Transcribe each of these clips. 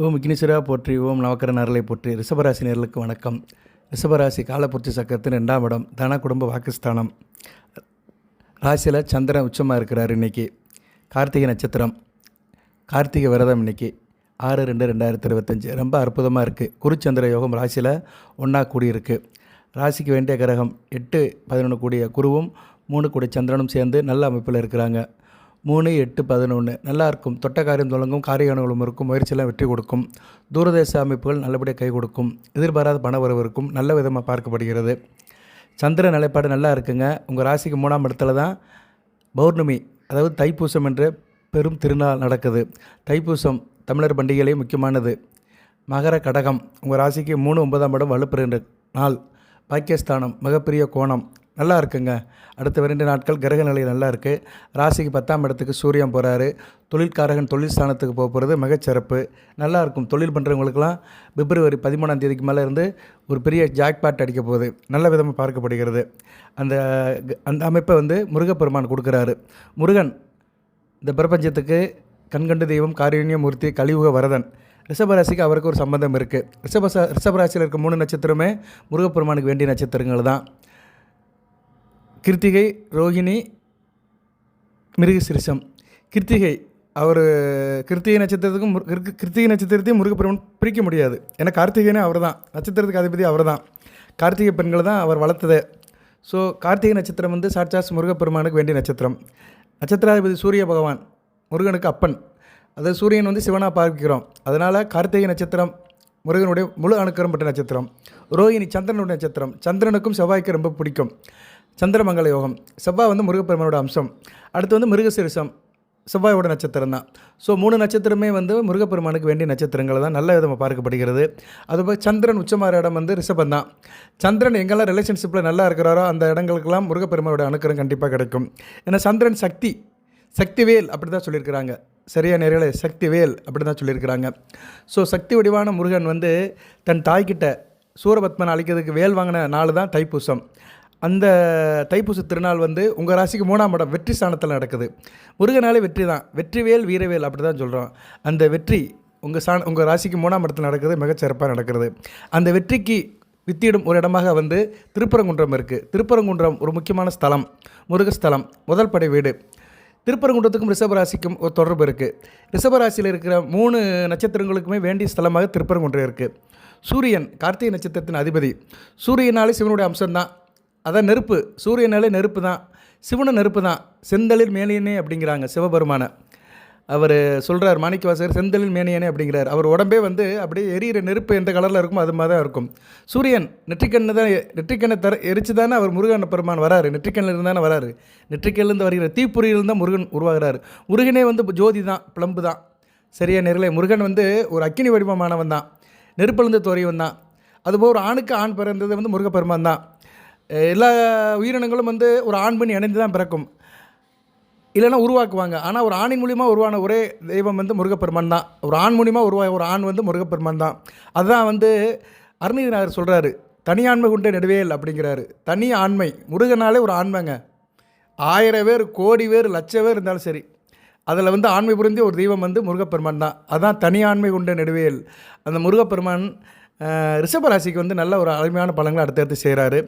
ஓம் விக்னேஸ்வரா போற்றி, ஓம் நவக்கரன் அருளை போற்றி. ரிஷபராசி நேர்களுக்கு வணக்கம். ரிஷபராசி காலபுருஷ சக்கரத்தின் 2ஆம் இடம், தன குடும்ப வாக்குஸ்தானம். ராசியில் சந்திரன் உச்சமாக இருக்கிறார். இன்றைக்கி கார்த்திகை நட்சத்திரம், கார்த்திகை விரதம். இன்றைக்கி 6/2/2025 ரொம்ப அற்புதமாக இருக்குது. குருச்சந்திர யோகம் ராசியில் ஒன்றா கூடியிருக்கு. ராசிக்கு வேண்டிய கிரகம் 8-11 கூடிய குருவும் 3 கூடிய சந்திரனும் சேர்ந்து நல்ல அமைப்பில் இருக்கிறாங்க. 3-8-11 நல்லா இருக்கும். தொட்ட காரியம் தொடங்கும், காரிய அனுகூலம் இருக்கும், முயற்சியெல்லாம் வெற்றி கொடுக்கும். தூரதேச அமைப்புகள் நல்லபடியாக கை கொடுக்கும். எதிர்பாராத பண வரவு இருக்கும், நல்ல விதமாக பார்க்கப்படுகிறது. சந்திர நிலைப்பாடு நல்லா இருக்குங்க. உங்கள் ராசிக்கு 3ஆம் இடத்துல தான் பௌர்ணமி, அதாவது தைப்பூசம் என்ற பெரும் திருநாள் நடக்குது. தைப்பூசம் தமிழர் பண்டிகையிலே முக்கியமானது. மகர கடகம் உங்கள் ராசிக்கு 3-9ஆம் இடம் வலுப்பெறுகின்ற நாள். பாக்கியஸ்தானம் மிகப்பெரிய கோணம் நல்லா இருக்குங்க. அடுத்த 2 நாட்கள் கிரக நிலை நல்லா இருக்குது. ராசிக்கு 10ஆம் இடத்துக்கு சூரியன் போகிறாரு. தொழில்காரகன் தொழில் ஸ்தானத்துக்கு போகிறது மிகச்சிறப்பு. நல்லா இருக்கும். தொழில் பண்ணுறவங்களுக்கெல்லாம் பிப்ரவரி 13ஆம் தேதிக்கு மேலே இருந்து ஒரு பெரிய ஜாக்பாட் அடிக்க போகுது. நல்ல விதமாக பார்க்கப்படுகிறது. அந்த அமைப்பை முருகப்பெருமான் கொடுக்குறாரு. முருகன் இந்த பிரபஞ்சத்துக்கு கண்கண்டு தெய்வம், காரண்ய மூர்த்தி, கலியுக வரதன். ரிஷபராசிக்கு அவருக்கு ஒரு சம்பந்தம் இருக்குது. ரிஷபராசியில் இருக்க 3 நட்சத்திரமே முருகப்பெருமானுக்கு வேண்டிய நட்சத்திரங்கள் தான். கிருத்திகை, ரோகிணி, மிருகசிரிஷம். கிருத்திகை அவர் கிருத்திகை நட்சத்திரத்தையும் முருகப்பெருமான் பிரிக்க முடியாது. ஏன்னா கார்த்திகைனே அவர் தான், நட்சத்திரத்துக்கு அதிபதி அவர் தான். கார்த்திகை பெண்களை தான் அவர் வளர்த்தது. ஸோ கார்த்திகை நட்சத்திரம் சாட்சாத் முருகப்பெருமானுக்கு வேண்டிய நட்சத்திரம். நட்சத்திராதிபதி சூரிய பகவான், முருகனுக்கு அப்பன். அதாவது சூரியன் சிவனாக பார்க்கிறோம். அதனால் கார்த்திகை நட்சத்திரம் முருகனுடைய முழு அணுக்கரம் பெற்ற நட்சத்திரம். ரோஹிணி சந்திரனுடைய நட்சத்திரம். சந்திரனுக்கும் செவ்வாய்க்கு ரொம்ப பிடிக்கும். சந்திரமங்கல யோகம். செவ்வாய் முருகப்பெருமானோட அம்சம். அடுத்து மிருகசீரிஷம் செவ்வாயோட நட்சத்திரம் தான். ஸோ 3 நட்சத்திரமே முருகப்பெருமானுக்கு வேண்டிய நட்சத்திரங்கள் தான் நல்ல விதமாக பார்க்கப்படுகிறது. அதுபோல் சந்திரன் உச்சமாற இடம் ரிஷபம் தான். சந்திரன் எங்கெல்லாம் ரிலேஷன்ஷிப்பில் நல்லா இருக்கிறாரோ அந்த இடங்களுக்கெல்லாம் முருகப்பெருமானோட அணுக்கரம் கண்டிப்பாக கிடைக்கும். ஏன்னா சந்திரன் சக்திவேல் அப்படி தான் சொல்லியிருக்கிறாங்க. சரியாக நேர்களே, சக்திவேல் அப்படி தான் சொல்லியிருக்கிறாங்க. ஸோ சக்தி வடிவான முருகன் தன் தாய்கிட்ட சூரபத்மன் அழிக்கிறதுக்கு வேல் வாங்கின நாள் தான் தைப்பூசம். அந்த தைப்பூச திருநாள் உங்கள் ராசிக்கு 3ஆம் இடம் வெற்றி ஸ்தானத்தில் நடக்குது. முருகனாலே வெற்றி தான். வெற்றிவேல் வீரவேல் அப்படி தான் சொல்கிறோம். அந்த வெற்றி உங்கள் ராசிக்கு 3ஆம் இடத்தில் நடக்குது, மிகச்சிறப்பாக நடக்கிறது. அந்த வெற்றிக்கு வித்திடும் ஒரு இடமாக திருப்பரங்குன்றம் இருக்குது. திருப்பரங்குன்றம் ஒரு முக்கியமான ஸ்தலம், முருகஸ்தலம், முதல் படை வீடு. திருப்பரங்குன்றத்துக்கும் ரிஷபராசிக்கும் ஒரு தொடர்பு இருக்குது. ரிஷபராசியில் இருக்கிற 3 நட்சத்திரங்களுக்குமே வேண்டிய ஸ்தலமாக திருப்பரங்குன்றம் இருக்குது. சூரியன் கார்த்திகை நட்சத்திரத்தின் அதிபதி. சூரியனாலே சிவனுடைய அம்சம்தான். அதான் நெருப்பு. சூரியனாலே நெருப்பு தான், சிவனும் நெருப்பு தான். செந்தளிர் மேனியனே அப்படிங்கிறாங்க சிவபெருமானை. அவர் சொல்கிறார், மாணிக்கவாசகர் செந்தளிர் மேனியனே அப்படிங்கிறார். அவர் உடம்பே அப்படியே எரியிற நெருப்பு எந்த கலரில் இருக்குமோ அது மாதிரி தான் இருக்கும். சூரியன் நெற்றிக்கண்ணை எரிச்சு தானே அவர் முருகன் பெருமான் வராரு. நெற்றிக்கண்ணில் இருந்தானே வராரு. நெற்றிக்கண்ணிலிருந்து வருகிற தீப்புரியிலிருந்து தான் முருகன் உருவாகிறார். முருகனே ஜோதி தான், பிளம்பு தான். சரியா நேரில் முருகன் ஒரு அக்கினி வடிவமானவன் தான், நெருப்பிலிருந்து தோறியவன் தான். அதுபோல் ஒரு ஆணுக்கு ஆண் பிறந்தது முருகப்பெருமான் தான். எல்லா உயிரினங்களும் ஒரு ஆண் பெண் இணைந்து தான் பிறக்கும், இல்லைன்னா உருவாக்குவாங்க. ஆனால் ஒரு ஆணின் மூலியமாக உருவான ஒரே தெய்வம் முருகப்பெருமான் தான். ஒரு ஆண் மூலியமாக உருவாக ஒரு ஆண் முருகப்பெருமான் தான். அதுதான் அருணகிரிநாதர் சொல்கிறாரு, தனியாண்மை கொண்ட நெடுவேல் அப்படிங்கிறாரு. தனி ஆண்மை. முருகனாலே ஒரு ஆண்மைங்க. 1000 பேர், கோடி பேர், லட்சம் பேர் இருந்தாலும் சரி, அதில் ஆண்மை புரிந்திய ஒரு தெய்வம் முருகப்பெருமான் தான். அதுதான் தனி ஆண்மை கொண்ட நெடுவேல். அந்த முருகப்பெருமான் ரிஷபராசிக்கு நல்ல ஒரு அருமையான பலன்களை அடுத்தடுத்து செய்கிறாரு.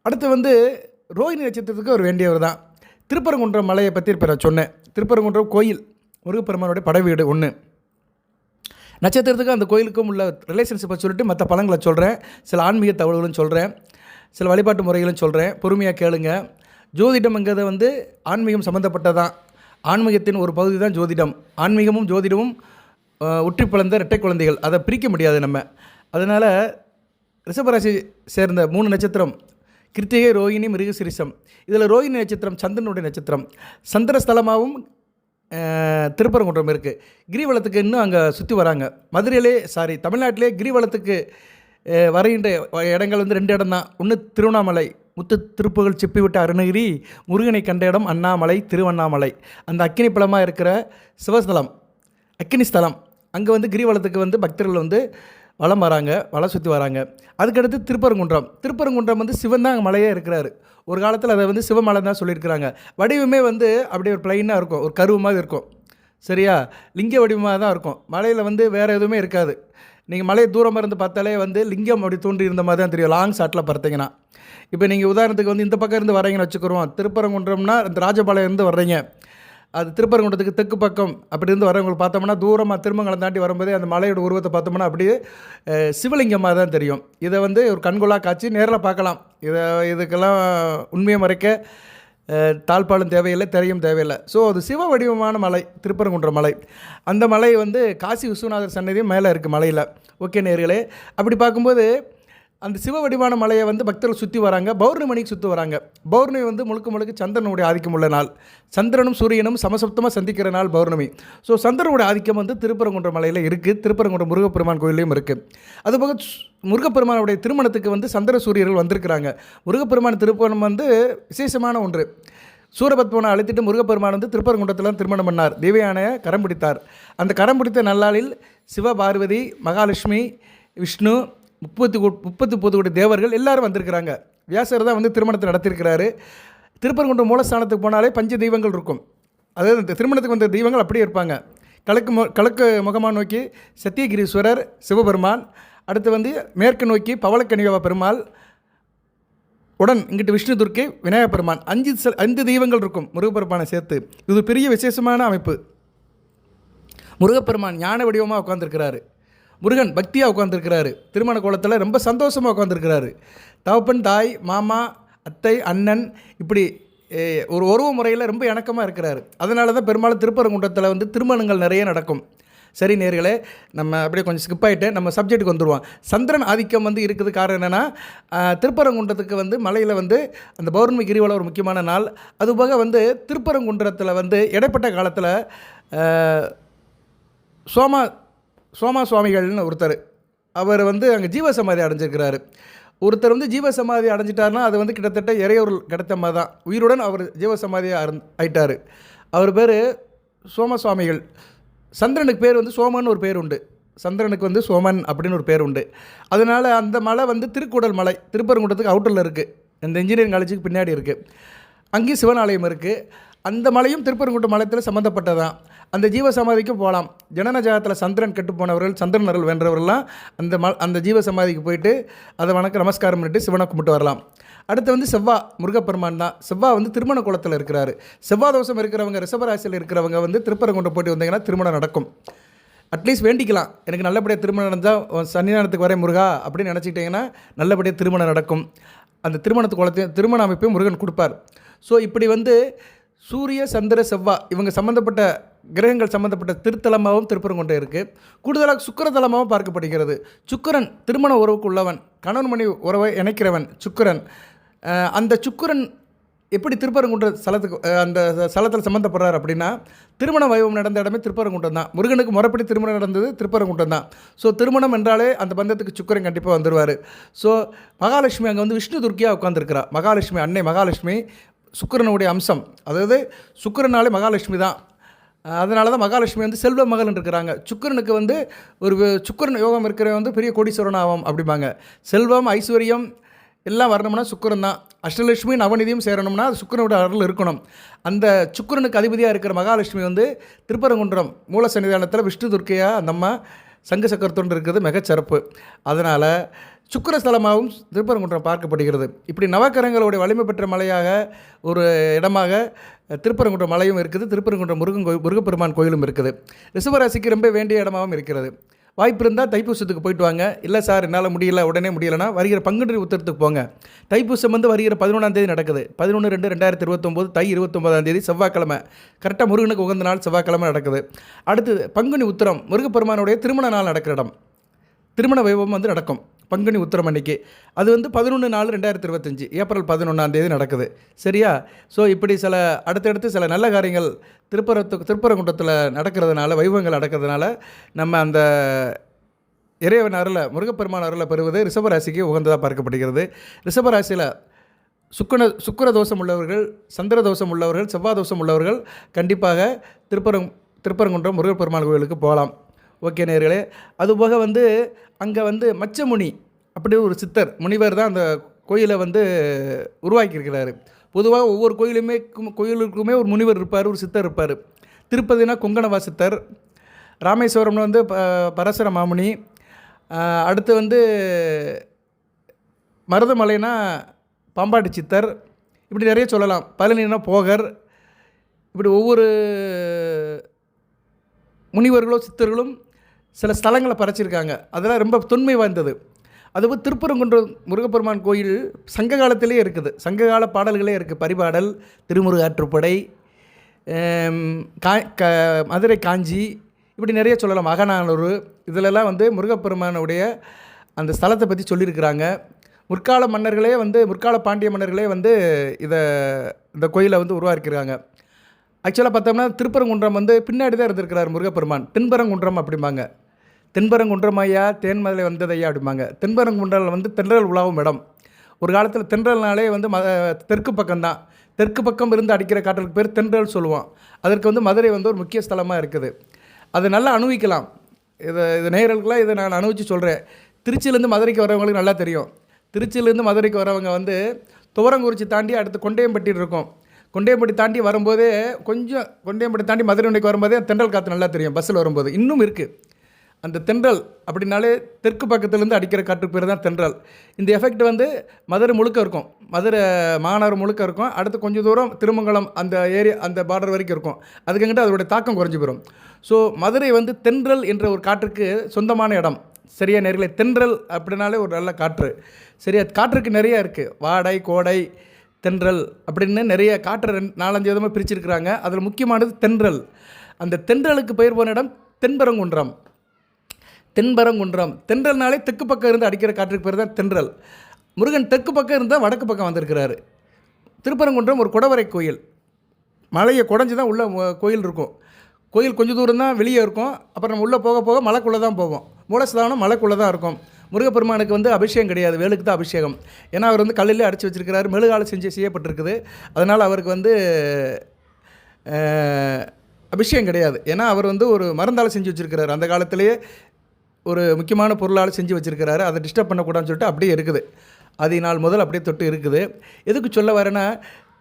அடுத்து ரோஹிணி நட்சத்திரத்துக்கு ஒரு வேண்டியவர் தான். திருப்பரங்குன்றம் மலையை பற்றி இப்போ நான் சொன்னேன். திருப்பரங்குன்றம் கோயில் முருகப்பெருமானுடைய படை வீடு 1. நட்சத்திரத்துக்கும் அந்த கோயிலுக்கும் உள்ள ரிலேஷன்ஷிப்பை சொல்லிட்டு மற்ற பலன்களை சொல்கிறேன். சில ஆன்மீக தகவல்களும் சொல்கிறேன், சில வழிபாட்டு முறைகளும் சொல்கிறேன். பொறுமையாக கேளுங்க. ஜோதிடம்ங்கிறது ஆன்மீகம் சம்மந்தப்பட்டதான். ஆன்மீகத்தின் ஒரு பகுதி தான் ஜோதிடம். ஆன்மீகமும் ஜோதிடமும் ஒற்றி பிளந்த இரட்டை குழந்தைகள். அதை பிரிக்க முடியாது நம்ம. அதனால் ரிஷபராசி சேர்ந்த 3 நட்சத்திரம் கிருத்திகை, ரோஹிணி, மிருகசீரிஷம். இதில் ரோஹிணி நட்சத்திரம் சந்திரனுடைய நட்சத்திரம். சந்திரஸ்தலமாகவும் திருப்பரங்குன்றம் இருக்குது. கிரிவலத்துக்கு இன்னும் அங்கே சுற்றி வராங்க. தமிழ்நாட்டிலே கிரிவலத்துக்கு வருகின்ற இடங்கள் 2 இடம் தான். ஒன்று திருவண்ணாமலை, முத்து திருப்புகள் சிப்பி விட்ட அருணகிரி, முருகனை கண்ட இடம் அண்ணாமலை, திருவண்ணாமலை. அந்த அக்கினி பலமாக இருக்கிற சிவஸ்தலம், அக்கினி ஸ்தலம். அங்கே கிரிவலத்துக்கு பக்தர்கள் வலம் வராங்க, வலை சுற்றி வராங்க. அதுக்கடுத்து திருப்பரங்குன்றம் சிவன் தான் அங்கே மலையே இருக்கிறாரு. ஒரு காலத்தில் அதை சிவமலை தான் சொல்லியிருக்கிறாங்க. வடிவமே அப்படியே ஒரு பிளைனாக இருக்கும், ஒரு கருவு மாதிரி இருக்கும். சரியா? லிங்க வடிவமாக தான் இருக்கும். மலையில் வந்து வேறு எதுவுமே இருக்காது. நீங்கள் மலையை தூரமாக இருந்து பார்த்தாலே வந்து லிங்கம் அப்படி தோன்றி இருந்த மாதிரி தான் தெரியும், லாங் ஷாட்டில் பார்த்தீங்கன்னா. இப்போ நீங்கள் உதாரணத்துக்கு வந்து இந்த பக்கம் இருந்து வரீங்கன்னு வச்சுக்கிறோம், திருப்பரங்குன்றம்னா இந்த ராஜபாளையம் இருந்து வர்றீங்க, அது திருப்பரங்குன்றத்துக்கு தெற்கு பக்கம் அப்படி இருந்து வரவங்களுக்கு பார்த்தோம்னா தூரமாக திருமங்கலம் தாண்டி வரும்போதே அந்த மலையோட உருவத்தை பார்த்தோம்னா அப்படியே சிவலிங்கமாக தான் தெரியும். இதை வந்து ஒரு கண்கொள்ளா காட்சி நேரில் பார்க்கலாம். இதுக்கெல்லாம் உண்மையை மறைக்க தாழ்பாலும் தேவையில்லை, திரையும் தேவையில்லை. ஸோ அது சிவ வடிவமான மலை திருப்பரங்குன்ற மலை. அந்த மலை வந்து காசி விஸ்வநாதர் சன்னதியும் மேலே இருக்குது மலையில். ஓகே நேர்களே, அப்படி பார்க்கும்போது அந்த சிவ வடிவான மலையை வந்து பக்தர்கள் சுற்றி வராங்க. பௌர்ணமிக்கு சுற்றி வராங்க. பௌர்ணமி வந்து முழுக்க முழுக்க சந்திரனுடைய ஆதிக்கம் உள்ள நாள். சந்திரனும் சூரியனும் சமசப்தமாக சந்திக்கிற நாள் பௌர்ணமி. ஸோ சந்திரனுடைய ஆதிக்கம் வந்து திருப்பரங்குன்ற மலையில் இருக்குது. திருப்பரங்குன்ற முருகப்பெருமான் கோயிலையும் இருக்குது. அதுபோக முருகப்பெருமானுடைய திருமணத்துக்கு வந்து சந்திர சூரியர்கள் வந்திருக்கிறாங்க. முருகப்பெருமான் திருப்பணம் வந்து விசேஷமான ஒன்று. சூரபத்மனை அழைத்துட்டு முருகப்பெருமான் வந்து திருப்பரங்குன்றத்தில் திருமணம் பண்ணார். தேவயானையை கரம் பிடித்தார். அந்த கரம் பிடித்த நல்லாளில் சிவபார்வதி, மகாலட்சுமி, விஷ்ணு, 30 கோடி தேவர்கள் எல்லாரும் வந்திருக்கிறாங்க. வியாசர் தான் வந்து திருமணத்தை நடத்தியிருக்கிறாரு. திருப்பரங்குன்றம் மூலஸ்தானத்துக்கு போனாலே பஞ்ச தெய்வங்கள் இருக்கும். அதாவது இந்த திருமணத்துக்கு வந்த தெய்வங்கள் அப்படியே இருப்பாங்க. கிழக்கு முகமாக நோக்கி சத்தியகிரீஸ்வரர் சிவபெருமான், அடுத்து வந்து மேற்கு நோக்கி பவளக்கனிவா பெருமாள், உடன் இங்கிட்டு விஷ்ணு துர்க்கை, விநாயகப் பெருமான், 5 தெய்வங்கள் இருக்கும் முருகப்பெருமானை சேர்த்து. இது பெரிய விசேஷமான அமைப்பு. முருகப்பெருமான் ஞான வடிவமாக உட்காந்துருக்கிறாரு. முருகன் பக்தியாக உட்காந்துருக்கிறாரு. திருமண கோலத்தில் ரொம்ப சந்தோஷமாக உட்காந்துருக்கிறாரு. தகப்பன், தாய், மாமா, அத்தை, அண்ணன், இப்படி ஒரு உறவு முறையில் ரொம்ப இணக்கமாக இருக்கிறாரு. அதனால தான் பெரும்பாலும் திருப்பரங்குன்றத்தில் வந்து திருமணங்கள் நிறைய நடக்கும். சரி நேர்களே, நம்ம அப்படியே கொஞ்சம் ஸ்கிப் ஆகிட்டு நம்ம சப்ஜெக்ட்டுக்கு வந்துடுவோம். சந்திரன் ஆதிக்கம் வந்து இருக்குது. காரணம் என்னென்னா, திருப்பரங்குன்றத்துக்கு வந்து மலையில் வந்து அந்த பௌர்ணமி கிரிவலம் ஒரு முக்கியமான நாள். அதுபோக வந்து திருப்பரங்குன்றத்தில் வந்து இடைப்பட்ட காலத்தில் சோமா சுவாமிகள்னு ஒருத்தர், அவர் வந்து அங்கே ஜீவசமாதி அடைஞ்சிருக்கிறாரு. ஒருத்தர் வந்து ஜீவசமாதி அடைஞ்சிட்டார்னா அது வந்து கிட்டத்தட்ட இறையொருள் கிடைத்த மாதிரி தான். உயிருடன் அவர் ஜீவசமாதியை ஆயிட்டார். அவர் பேர் சோம சுவாமிகள். சந்திரனுக்கு பேர் வந்து சோமன் ஒரு பேர் உண்டு. சந்திரனுக்கு வந்து சோமன் அப்படின்னு ஒரு பேர் உண்டு. அதனால் அந்த மலை வந்து திருக்கூடல் மலை, திருப்பரங்குன்றத்துக்கு அவுட்டரில் இருக்குது. இந்த இன்ஜினியரிங் காலேஜுக்கு பின்னாடி இருக்குது. அங்கேயும் சிவன் ஆலயம் இருக்குது. அந்த மலையும் திருப்பரங்குன்ற மலையத்தில் சம்மந்தப்பட்டதான். அந்த ஜீவசமாதிக்கும் போகலாம். ஜனன ஜாதத்தில் சந்திரன் கெட்டு போனவர்கள், சந்திரன் அருள் வென்றவர்கள்லாம் அந்த ஜீவசமாதிக்கு போயிட்டு அதை நமஸ்காரம் பண்ணிட்டு சிவனை கும்பிட்டு வரலாம். அடுத்து வந்து முருகப்பெருமான் தான். வந்து திருமண குளத்தில் இருக்கிறாரு. செவ்வாய் தோஷம் இருக்கிறவங்க, ரிஷபராசியில் இருக்கிறவங்க வந்து திருப்பரங்குன்றம் போயிட்டு வந்தீங்கன்னா திருமணம் நடக்கும். அட்லீஸ்ட் வேண்டிக்கலாம், எனக்கு நல்லபடியாக திருமணம் நடந்தால் சன்னிதானத்துக்கு வரேன் முருகா அப்படின்னு நினச்சிக்கிட்டிங்கன்னா நல்லபடியாக திருமணம் நடக்கும். அந்த திருமண அமைப்பையும் முருகன் கொடுப்பார். ஸோ இப்படி வந்து சூரிய, சந்திர, செவ்வாய் இவங்க சம்மந்தப்பட்ட கிரகங்கள் சம்மந்தப்பட்ட திருத்தலமாகவும் திருப்பரங்குன்றம் இருக்குது. கூடுதலாக சுக்கிரத்தலமாகவும் பார்க்கப்படுகிறது. சுக்கிரன் திருமண உறவுக்கு உள்ளவன், கணவன் மனைவி உறவை இணைக்கிறவன் சுக்கிரன். அந்த சுக்கிரன் எப்படி திருப்பரங்குன்ற அந்த ஸ்தலத்தில் சம்மந்தப்படுறார் அப்படின்னா, திருமண வைபவம் நடந்த இடமே திருப்பரங்குன்றம் தான். முருகனுக்கு முறைப்படி திருமணம் நடந்தது திருப்பரங்குன்றம் தான். ஸோ திருமணம் என்றாலே அந்த பந்தத்துக்கு சுக்கிரன் கண்டிப்பாக வந்துடுவார். ஸோ மகாலட்சுமி அங்கே வந்து விஷ்ணு துர்க்கியாக உட்காந்துருக்கிறா. மகாலட்சுமி, அன்னை மகாலட்சுமி சுக்கிரனுடைய அம்சம். அதாவது சுக்கிரனாலே மகாலட்சுமி தான். அதனால தான் மகாலட்சுமி வந்து செல்வ மகள்னு இருக்கிறாங்க. சுக்கிரனுக்கு வந்து ஒரு சுக்கிரன் யோகம் இருக்கிறவன் வந்து பெரிய கோடீஸ்வரன் ஆகும் அப்படிம்பாங்க. செல்வம், ஐஸ்வர்யம் எல்லாம் வரணும்னா சுக்கிரன் தான். அஷ்டலட்சுமி நவநிதியும் சேரணும்னா அது சுக்கிரனோட அருள் இருக்கணும். அந்த சுக்கிரனுக்கு அதிபதியாக இருக்கிற மகாலட்சுமி வந்து திருப்பரங்குன்றம் மூல சன்னிதானத்தில் விஷ்ணு துர்க்கையாக அந்த அம்மா சங்கு சக்கரத்தோடு இருக்கிறது மிகச்சிறப்பு. அதனால் சுக்கிரஸ்தலமாகவும் திருப்பரங்குன்றம் பார்க்கப்படுகிறது. இப்படி நவக்கரங்களுடைய வலிமை பெற்ற மலையாக ஒரு இடமாக திருப்பரங்குன்றம் மலையும் இருக்குது. திருப்பரங்குன்றம் முருகப்பெருமான் கோயிலும் இருக்குது. ரிஷபராசிக்கு ரொம்ப வேண்டிய இடமாகவும் இருக்கிறது. வாய்ப்பு இருந்தால் தைப்பூசத்துக்கு போயிட்டு வாங்க. இல்லை சார் என்னால் முடியல, உடனே முடியலைன்னா வருகிற பங்குனி உத்திரத்துக்கு போங்க. தைப்பூசம் வந்து வருகிற 11ஆம் நடக்குது. 11/2/2029 தை 29ஆம் செவ்வாய்க்கிழமை. கரெக்டாக முருகனுக்கு உகந்த நாள் செவ்வாய்க்கிழமை நடக்குது. அடுத்தது பங்குனி உத்திரம், முருகப்பெருமானுடைய திருமண நாள் நடக்கிற இடம். திருமண வைபவம் வந்து நடக்கும் பங்குனி உத்திரம் அன்னைக்கு. அது வந்து 11/4/2025 ஏப்ரல் 11ஆம் நடக்குது. சரியா? ஸோ இப்படி அடுத்தடுத்து சில நல்ல காரியங்கள் திருப்பரங்குன்றத்தில் நடக்கிறதுனால, வைபவங்கள் நடக்கிறதுனால நம்ம அந்த இறைவன் அருளை, முருகப்பெருமான் அருளை பெறுவது ரிஷபராசிக்கு உகந்ததாக பார்க்கப்படுகிறது. ரிஷபராசியில் சுக்கிர தோஷம் உள்ளவர்கள், சந்திர தோஷம் உள்ளவர்கள், செவ்வாய் தோஷம் உள்ளவர்கள் கண்டிப்பாக திருப்பரங்குன்றம் முருகப்பெருமான் கோவிலுக்கு போகலாம். ஓகே நேயர்களே, அதுபோக வந்து அங்கே வந்து மச்சமுனி அப்படி ஒரு சித்தர் முனிவர் தான் அந்த கோயிலை வந்து உருவாக்கியிருக்கிறாரு. பொதுவாக ஒவ்வொரு கோயிலுக்குமே ஒரு முனிவர் இருப்பார், ஒரு சித்தர் இருப்பார். திருப்பதினா கொங்கணவா சித்தர், ராமேஸ்வரம்னு வந்து பரசர மாமுனி, அடுத்து வந்து மருதமலைனா பாம்பாட்டி சித்தர், இப்படி நிறைய சொல்லலாம். பழனினா போகர், இப்படி ஒவ்வொரு முனிவர்களும் சித்தர்களும் சில ஸ்தலங்களை பறைச்சிருக்காங்க. அதெல்லாம் ரொம்ப தொன்மை வாய்ந்தது. அதுபோல் திருப்பரங்குன்றம் முருகப்பெருமான் கோயில் சங்க காலத்திலே இருக்குது. சங்ககால பாடல்களே இருக்குது. பரிபாடல், திருமுருகாற்றுப்படை, மதுரை காஞ்சி, இப்படி நிறைய சொல்லலாம். அகநானூறு, இதிலெல்லாம் வந்து முருகப்பெருமானுடைய அந்த ஸ்தலத்தை பற்றி சொல்லியிருக்கிறாங்க. முற்கால மன்னர்களே வந்து முற்கால பாண்டிய மன்னர்களே வந்து இந்த கோயிலை வந்து உருவாக்கியிருக்காங்க. ஆக்சுவலாக பார்த்தோம்னா திருப்பரங்குன்றம் வந்து பின்னாடி தான் இருந்திருக்கிறார் முருகப்பெருமான். தென்பரங்குன்றம் அப்படிம்பாங்க. தென்பரங்குன்றம் ஐயா தேன்மலை வந்ததையா அப்படிம்பாங்க. தென்பரங்குன்றம் வந்து தென்றல் உலாவும் இடம். ஒரு காலத்தில் தென்றல்னாலே வந்து தெற்கு பக்கம்தான். தெற்கு பக்கம் இருந்து அடிக்கிற காற்றுக்கு பேர் தென்றல் சொல்லுவோம். அதற்கு வந்து மதுரை வந்து ஒரு முக்கிய ஸ்தலமாக இருக்குது. அதை நல்லா அனுபவிக்கலாம். இது நேயர்களுக்கெல்லாம் இதை நான் அனுபவித்து சொல்கிறேன். திருச்சியிலேருந்து மதுரைக்கு வரவங்களுக்கு நல்லா தெரியும். திருச்சியிலேருந்து மதுரைக்கு வரவங்க வந்து துவரங்குறிச்சி தாண்டி அடுத்து கொண்டையம்பட்டி இருக்கும். கொண்டையம்பட்டி தாண்டி வரும்போதே கொஞ்சம் கொண்டையம்பட்டி தாண்டி மதுரை நோக்கி வரும்போதே தென்றல் காற்று நல்லா தெரியும். பஸ்ஸில் வரும்போது இன்னும் இருக்குது அந்த தென்றல். அப்படின்னாலே தெற்கு பக்கத்துலேருந்து அடிக்கிற காற்றுக்கு பேர் தான் தென்றல். இந்த எஃபெக்ட் வந்து மதுரை முழுக்க இருக்கும். மதுரை மாநகரம் முழுக்க இருக்கும். அடுத்து கொஞ்சம் தூரம் திருமங்கலம் அந்த ஏரியா அந்த பார்டர் வரைக்கும் இருக்கும். அதுக்குங்கிட்ட அதோடைய தாக்கம் குறைஞ்சி போயிடும். ஸோ மதுரை வந்து தென்றல் என்ற ஒரு காற்றுக்கு சொந்தமான இடம். சரியா நேர்களே, தென்றல் அப்படின்னாலே ஒரு நல்ல காற்று. சரியா, காற்றுக்கு நிறையா இருக்குது. வாடை, கோடை, தென்றல் அப்படின்னு நிறைய காற்று 4-5 விதமாக பிரிச்சிருக்கிறாங்க. அதில் முக்கியமானது தென்றல். அந்த தென்றலுக்கு பெயர் போன இடம் தென்பரங்குன்றம். தென்பரங்குன்றம் தென்றல்னாலே தெற்கு பக்கம் இருந்து அடிக்கிற காற்றுக்கு பேர் தான் தென்றல். முருகன் தெற்கு பக்கம் இருந்தால் வடக்கு பக்கம் வந்திருக்கிறாரு. திருப்பரங்குன்றம் ஒரு குடவரை கோயில். மலையை குடஞ்சி தான் உள்ள கோயில் இருக்கும். கோயில் கொஞ்சம் தூரம் தான் வெளியே இருக்கும். அப்புறம் நம்ம உள்ளே போக போக மலைக்குள்ளே தான் போவோம். மூலஸ்தானம் மலைக்குள்ளே தான் இருக்கும். முருகப்பெருமானுக்கு வந்து அபிஷேகம் கிடையாது, வேலுக்கு தான் அபிஷேகம். ஏன்னா அவர் வந்து கல்லிலே அடித்து வச்சிருக்கிறாரு. மெழுகால செய்யப்பட்டிருக்குது. அதனால் அவருக்கு வந்து அபிஷேகம் கிடையாது. ஏன்னா அவர் வந்து ஒரு மருந்தால் செஞ்சு வச்சுருக்கிறார். அந்த காலத்திலேயே ஒரு முக்கியமான பொருளால் செஞ்சு வச்சுருக்கிறாரு. அதை டிஸ்டர்ப் பண்ணக்கூடாதுன்னு சொல்லிட்டு அப்படியே இருக்குது. நாள் முதல் அப்படியே தொட்டு இருக்குது. எதுக்கு சொல்ல வரேன்னா,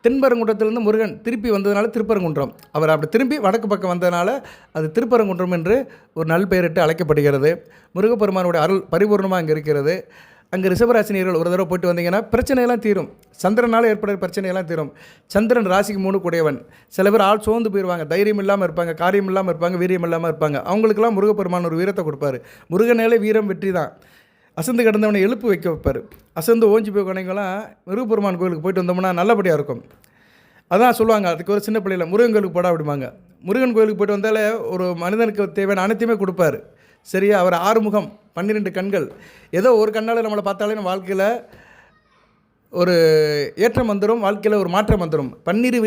தென்பரங்குன்றத்திலேருந்து முருகன் திருப்பி வந்ததுனால திருப்பரங்குன்றம். அவர் அப்படி திரும்பி வடக்கு பக்கம் வந்ததுனால அது திருப்பரங்குன்றம் என்று ஒரு நல்பெயரிட்டு அழைக்கப்படுகிறது. முருகப்பெருமானுடைய அருள் பரிபூர்ணமாக அங்கே இருக்கிறது. அங்கே ரிஷபராசினியர்கள் ஒரு தடவை போயிட்டு வந்தீங்கன்னா பிரச்சனையெல்லாம் தீரும். சந்திரனால் ஏற்படுற பிரச்சனையெல்லாம் தீரும். சந்திரன் ராசிக்கு 3 கூடையவன். சில பேர் ஆள் சோர்ந்து போயிடுவாங்க, தைரியம் இல்லாமல் இருப்பாங்க, காரியம் இல்லாமல் இருப்பாங்க, வீரியம் இல்லாமல் இருப்பாங்க. அவங்களுக்கெல்லாம் முருகப்பெருமான் ஒரு வீரத்தை கொடுப்பாரு. முருகனாலே வீரம் வெற்றி தான். அசந்து கிடந்தவனை எழுப்பு வைக்க வைப்பார். அசந்து ஓஞ்சி போய் கொண்டவங்களாம் முருகப்பெருமான் கோயிலுக்கு போயிட்டு வந்தோம்னா நல்லபடியாக இருக்கும். அதான் சொல்லுவாங்க, அதுக்கு ஒரு சின்ன பிள்ளையில் முருகன் கோயிலுக்கு போட அப்படிம்பாங்க. முருகன் கோயிலுக்கு போய்ட்டு வந்தாலே ஒரு மனிதனுக்கு தேவையான அனைத்தையுமே கொடுப்பார். சரியா, அவர் 6 முகம் 12 கண்கள். ஏதோ ஒரு கண்ணால் நம்மளை பார்த்தாலே நம்ம வாழ்க்கையில் ஒரு ஏற்றம் வந்துடும், வாழ்க்கையில் ஒரு மாற்றம் வந்துடும். பன்னிரு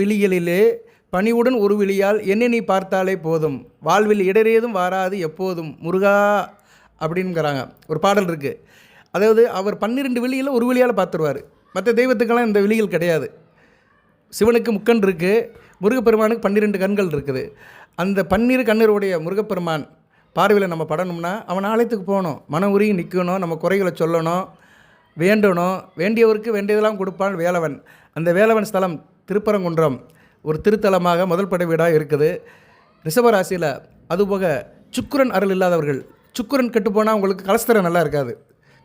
விழிகளிலே பணிவுடன் ஒரு விழியால் என்னை நீ பார்த்தாலே போதும், வாழ்வில் இடரேதும் வாராது எப்போதும் முருகா அப்படின்ங்கிறாங்க. ஒரு பாடல் இருக்குது. அதாவது அவர் 12 விழியில் ஒரு விழியால் பார்த்துருவார். மற்ற தெய்வத்துக்கெல்லாம் இந்த விழிகள் கிடையாது. சிவனுக்கு முக்கண் இருக்குது, முருகப்பெருமானுக்கு 12 கண்கள் இருக்குது. அந்த 12 கண்ணருடைய முருகப்பெருமான் பார்வையில் நம்ம படணும்னா அவன் ஆலயத்துக்கு போகணும், மன உருகி நிற்கணும், நம்ம குறைகளை சொல்லணும், வேண்டணும். வேண்டியவருக்கு வேண்டியதெல்லாம் கொடுப்பான் வேலவன். அந்த வேலவன் ஸ்தலம் திருப்பரங்குன்றம் ஒரு திருத்தலமாக முதல் படை வீடாக இருக்குது ரிஷபராசியில். அதுபோக சுக்கிரன் அருள் இல்லாதவர்கள், சுக்கிரன் கெட்டுப்போனால் உங்களுக்கு கலஸ்தரம் நல்லா இருக்காது,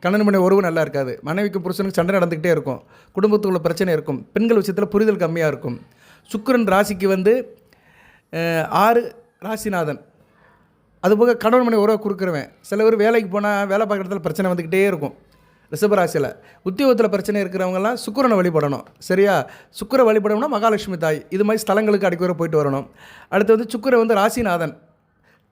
கண்ணன் மணி உறவு நல்லா இருக்காது, மனைவிக்கு புருஷனுக்கு சண்டை நடந்துக்கிட்டே இருக்கும், குடும்பத்துக்குள்ள பிரச்சனை இருக்கும், பெண்கள் விஷயத்தில் புரிதல் கம்மியாக இருக்கும். சுக்கிரன் ராசிக்கு வந்து 6 ராசிநாதன். அதுபோக கணவன் மணி உறவை கொடுக்குறவன். சில பேர் வேலைக்கு போனால் வேலை பார்க்குற இடத்துல பிரச்சனை வந்துக்கிட்டே இருக்கும். ரிஷபராசியில் உத்தியோகத்தில் பிரச்சனை இருக்கிறவங்கலாம் சுக்கிரனை வழிபடணும். சரியா, சுக்கிர வழிபடணும்னா மகாலட்சுமி தாய் இது மாதிரி ஸ்தலங்களுக்கு அடிக்கடி போயிட்டு வரணும். அடுத்து வந்து சுக்கிர வந்து ராசிநாதன்.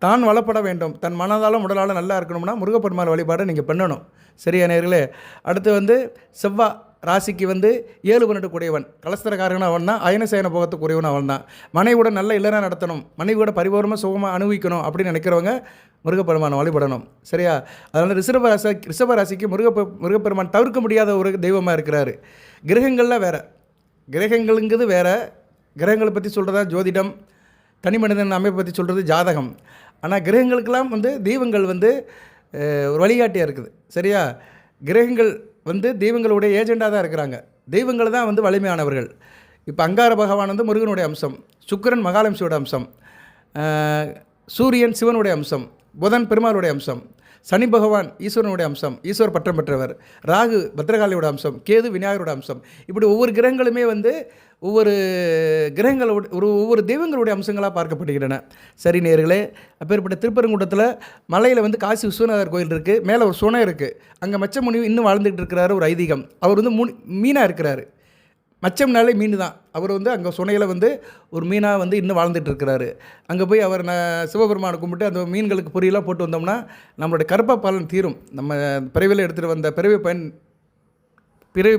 தான் வளப்பட வேண்டும், தன் மனதாலும் உடலாலும் நல்லா இருக்கணும்னா முருகப்பெருமாள் வழிபாடை நீங்கள் பண்ணணும். சரியா நேர்களே. அடுத்து வந்து செவ்வாய் ராசிக்கு வந்து 7 கூடியவன், கலஸ்தரக்காரன் அவன் தான், அயனசயன போகத்துக்குரியவன் அவன் தான். மனைவியோட நல்ல இல்லறா நடத்தணும், மனைவியோட பரிபூர்ணமாக சுகமாக அனுபவிக்கணும் அப்படின்னு நினைக்கிறவங்க முருகப்பெருமானை வழிபடணும். சரியா, அதனால் ரிஷபராசிக்கு முருகப்பெருமான் தவிர்க்க முடியாத ஒரு தெய்வமாக இருக்கிறாரு. கிரகங்களில் வேறு, கிரகங்களுங்கிறது வேறு. கிரகங்களை பற்றி சொல்கிறதா ஜோதிடம், தனி மனிதன் அமைப்பை பற்றி சொல்கிறது ஜாதகம். ஆனால் கிரகங்களுக்கெல்லாம் வந்து தெய்வங்கள் வந்து ஒரு வழிகாட்டியாக இருக்குது. சரியா, கிரகங்கள் வந்து தெய்வங்களுடைய ஏஜெண்டாக தான் இருக்கிறாங்க. தெய்வங்கள் தான் வந்து வலிமையானவர்கள். இப்போ அங்கார பகவான் வந்து முருகனுடைய அம்சம், சுக்கிரன் மகாலட்சுமியோட அம்சம், சூரியன் சிவனுடைய அம்சம், புதன் பெருமாளுடைய அம்சம், சனி பகவான் ஈஸ்வரனுடைய அம்சம், ஈஸ்வர் பட்டம் பெற்றவர், ராகு பத்ரகாளியோட அம்சம், கேது விநாயகரோட அம்சம். இப்படி ஒவ்வொரு கிரகங்களுமே வந்து ஒவ்வொரு கிரகங்களோட ஒவ்வொரு தெய்வங்களுடைய அம்சங்களாக பார்க்கப்படுகின்றன. சரி நேயர்களே, அப்பேற்பட்ட திருப்பரங்குன்றத்தில் மலையில் வந்து காசி விஸ்வநாதர் கோயில் இருக்குது, மேலே ஒரு சுனை இருக்குது. அங்கே மச்ச முனி இன்னும் வாழ்ந்துகிட்டு இருக்கிறாரு, ஒரு ஐதீகம். அவர் வந்து மீனாக இருக்கிறாரு. மச்சம்னாலே மீன் தான். அவர் வந்து அங்கே சுனையில் வந்து ஒரு மீனாக வந்து இன்னும் வாழ்ந்துட்டு இருக்கிறாரு. அங்கே போய் அவர் சிவபெருமானை கும்பிட்டு அந்த மீன்களுக்கு பொரியெல்லாம் போட்டு வந்தோம்னா நம்மளுடைய கர்ப்ப பலன் தீரும். நம்ம பிறவியில் எடுத்துகிட்டு வந்த பிறவி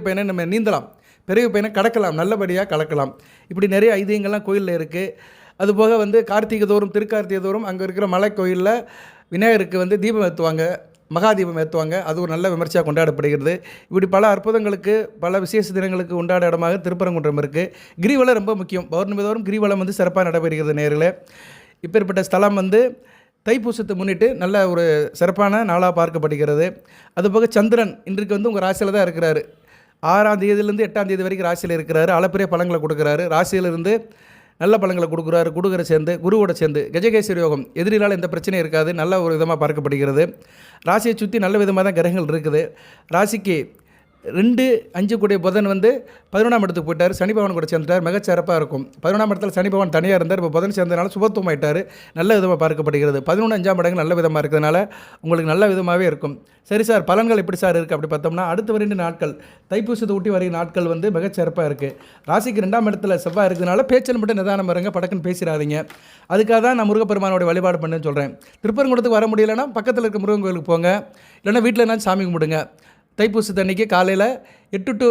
பயனை நம்ம நீந்தலாம், பிறவி பயனை கடக்கலாம், நல்லபடியாக கடக்கலாம். இப்படி நிறைய ஐதீகங்கள்லாம் கோயிலில் இருக்குது. அதுபோக வந்து கார்த்திகை தோறும் திருக்கார்த்திகை தோறும் அங்கே இருக்கிற மலை கோயிலில் விநாயகருக்கு வந்து தீபம் ஏற்றுவாங்க, மகாதீபம் ஏற்றுவாங்க. அது ஒரு நல்ல விமர்சையாக கொண்டாடப்படுகிறது. இப்படி பல அற்புதங்களுக்கு பல விசேஷ தினங்களுக்கு உண்டாட இடமாக திருப்பரங்குன்றம் இருக்குது. கிரிவலம் ரொம்ப முக்கியம். பௌர்ணமி தோறும் கிரிவலம் வந்து சிறப்பாக நடைபெறுகிறது நேர்களே. இப்பேற்பட்ட ஸ்தலம் வந்து தைப்பூசத்தை முன்னிட்டு நல்ல ஒரு சிறப்பான நாளாக பார்க்கப்படுகிறது. அதுபோக சந்திரன் இன்றைக்கு வந்து உங்கள் ராசியில் தான் இருக்கிறாரு. 6ஆம் தேதியிலேருந்து 8ஆம் தேதி வரைக்கும் ராசியில் இருக்கிறாரு. அளப்பரிய பலன்களை கொடுக்குறாரு. ராசியிலிருந்து நல்ல பலன்களை கொடுக்குறாரு. குடுகரை சேர்ந்து குருவோட சேர்ந்து கஜகேசரி யோகம், எதிரிலால் எந்த பிரச்சனையும் இருக்காது, நல்ல ஒரு விதமாக பார்க்கப்படுகிறது. ராசியை சுற்றி நல்ல விதமாக தான் கிரகங்கள் இருக்குது. ராசிக்கு 2, 5 கூடிய புதன் வந்து 11ஆம் இடத்துக்கு போயிட்டார், சனி பகவான் கூட சேர்ந்துட்டார், மிகச்சிறப்பாக இருக்கும். 11ஆம் இடத்துல சனி பகவான் தனியாக இருந்தார், இப்போ புதன் சேர்ந்ததுனால சுபத்துவம் ஆயிட்டார், நல்ல விதமாக பார்க்கப்படுகிறது. 11, 5ஆம் இடங்கள் நல்ல விதமாக இருக்கிறதுனால உங்களுக்கு நல்ல விதமாகவே இருக்கும். சரி சார், பலன்கள் எப்படி சார் இருக்குது அப்படி பார்த்தோம்னா, அடுத்து வருகின்ற நாட்கள் தைப்பூசத்தை ஒட்டி வருகிற நாட்கள் வந்து மிகச்சிறப்பாக இருக்குது. ராசிக்கு 2ஆம் இடத்துல செவ்வாய் இருக்கிறதுனால பேச்சில் மட்டும் நிதானம் வருங்க, படக்குன்னு பேசிடாதீங்க. அதுக்காக தான் நான் முருகப்பெருமானோட வழிபாடு பண்ணுன்னு சொல்கிறேன். திருப்பரங்குன்றத்துக்கு வர முடியலைன்னா பக்கத்தில் இருக்க முருகன் கோயிலுக்கு போங்க, இல்லைன்னா வீட்டில் என்ன சாமி கும்பிடுங்க. தைப்பூசத்தன்னைக்கு காலையில் 8 to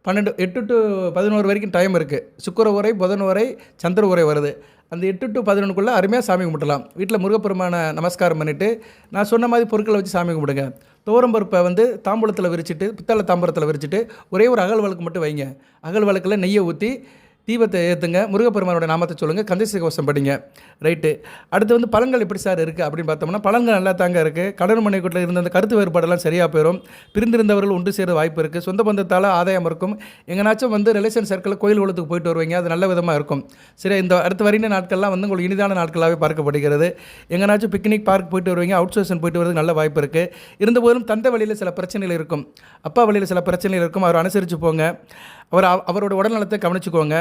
12, 8 to 11 வரைக்கும் டைம் இருக்குது. சுக்கிர உரை, புதன் உரை, சந்திர உரை வருது. அந்த 8 to 11க்குள்ளே அருமையாக சாமி கும்பிடலாம். வீட்டில் முருகப்பெருமான நமஸ்காரம் பண்ணிவிட்டு நான் சொன்ன மாதிரி பொருட்களை வச்சு சாமி கும்பிடுங்க. துவரம்பருப்பை வந்து தாம்பூலத்தில் விரிச்சிட்டு, பித்தளை தாம்பரத்தில் விரிச்சிட்டு ஒரே ஒரு அகல் விளக்கு மட்டும் வைங்க. அகல் விளக்கில் நெய்யை ஊற்றி தீபத்தை ஏற்றுங்க, முருகப்பெருமானோட நாமத்தை சொல்லுங்கள், கந்தசஷ்டி கவசம் படிங்க. ரைட்டு. அடுத்து வந்து பலன்கள் எப்படி சார் இருக்குது அப்படின்னு பார்த்தோம்னா, பலன்கள் நல்லா தாங்க இருக்குது. கடன் மனைக்குள்ள இருந்த அந்த கருத்து வேறுபாடெல்லாம் சரியாக போயிடும். பிரிந்திருந்தவர்கள் ஒன்று சேர வாய்ப்பு இருக்குது. சொந்த பந்தத்தால் ஆதாயம் இருக்கும். எங்கேனாச்சும் வந்து ரிலேஷன் சர்க்கிளில் கோயில் குளத்துக்கு போயிட்டு வருவீங்க, அது நல்ல விதமாக இருக்கும். சரி, இந்த அடுத்து வருகிற நாட்கள்லாம் வந்து உங்களுக்கு இனிதான நாட்களாகவே பார்க்கப்படுகிறது. எங்கேனாச்சும் பிக்னிக் பார்க் போயிட்டு வருவீங்க, அவுட் சோர்ஷன் போயிட்டு வரதுக்கு நல்ல வாய்ப்பு இருக்குது. இருந்தபோதும் தந்தை வழியில் சில பிரச்சனைகள் இருக்கும், அப்பா வழியில் சில பிரச்சனைகள் இருக்கும். அவர் அனுசரித்து போங்க. அவரோட உடல்நலத்தை கவனிச்சுக்கோங்க.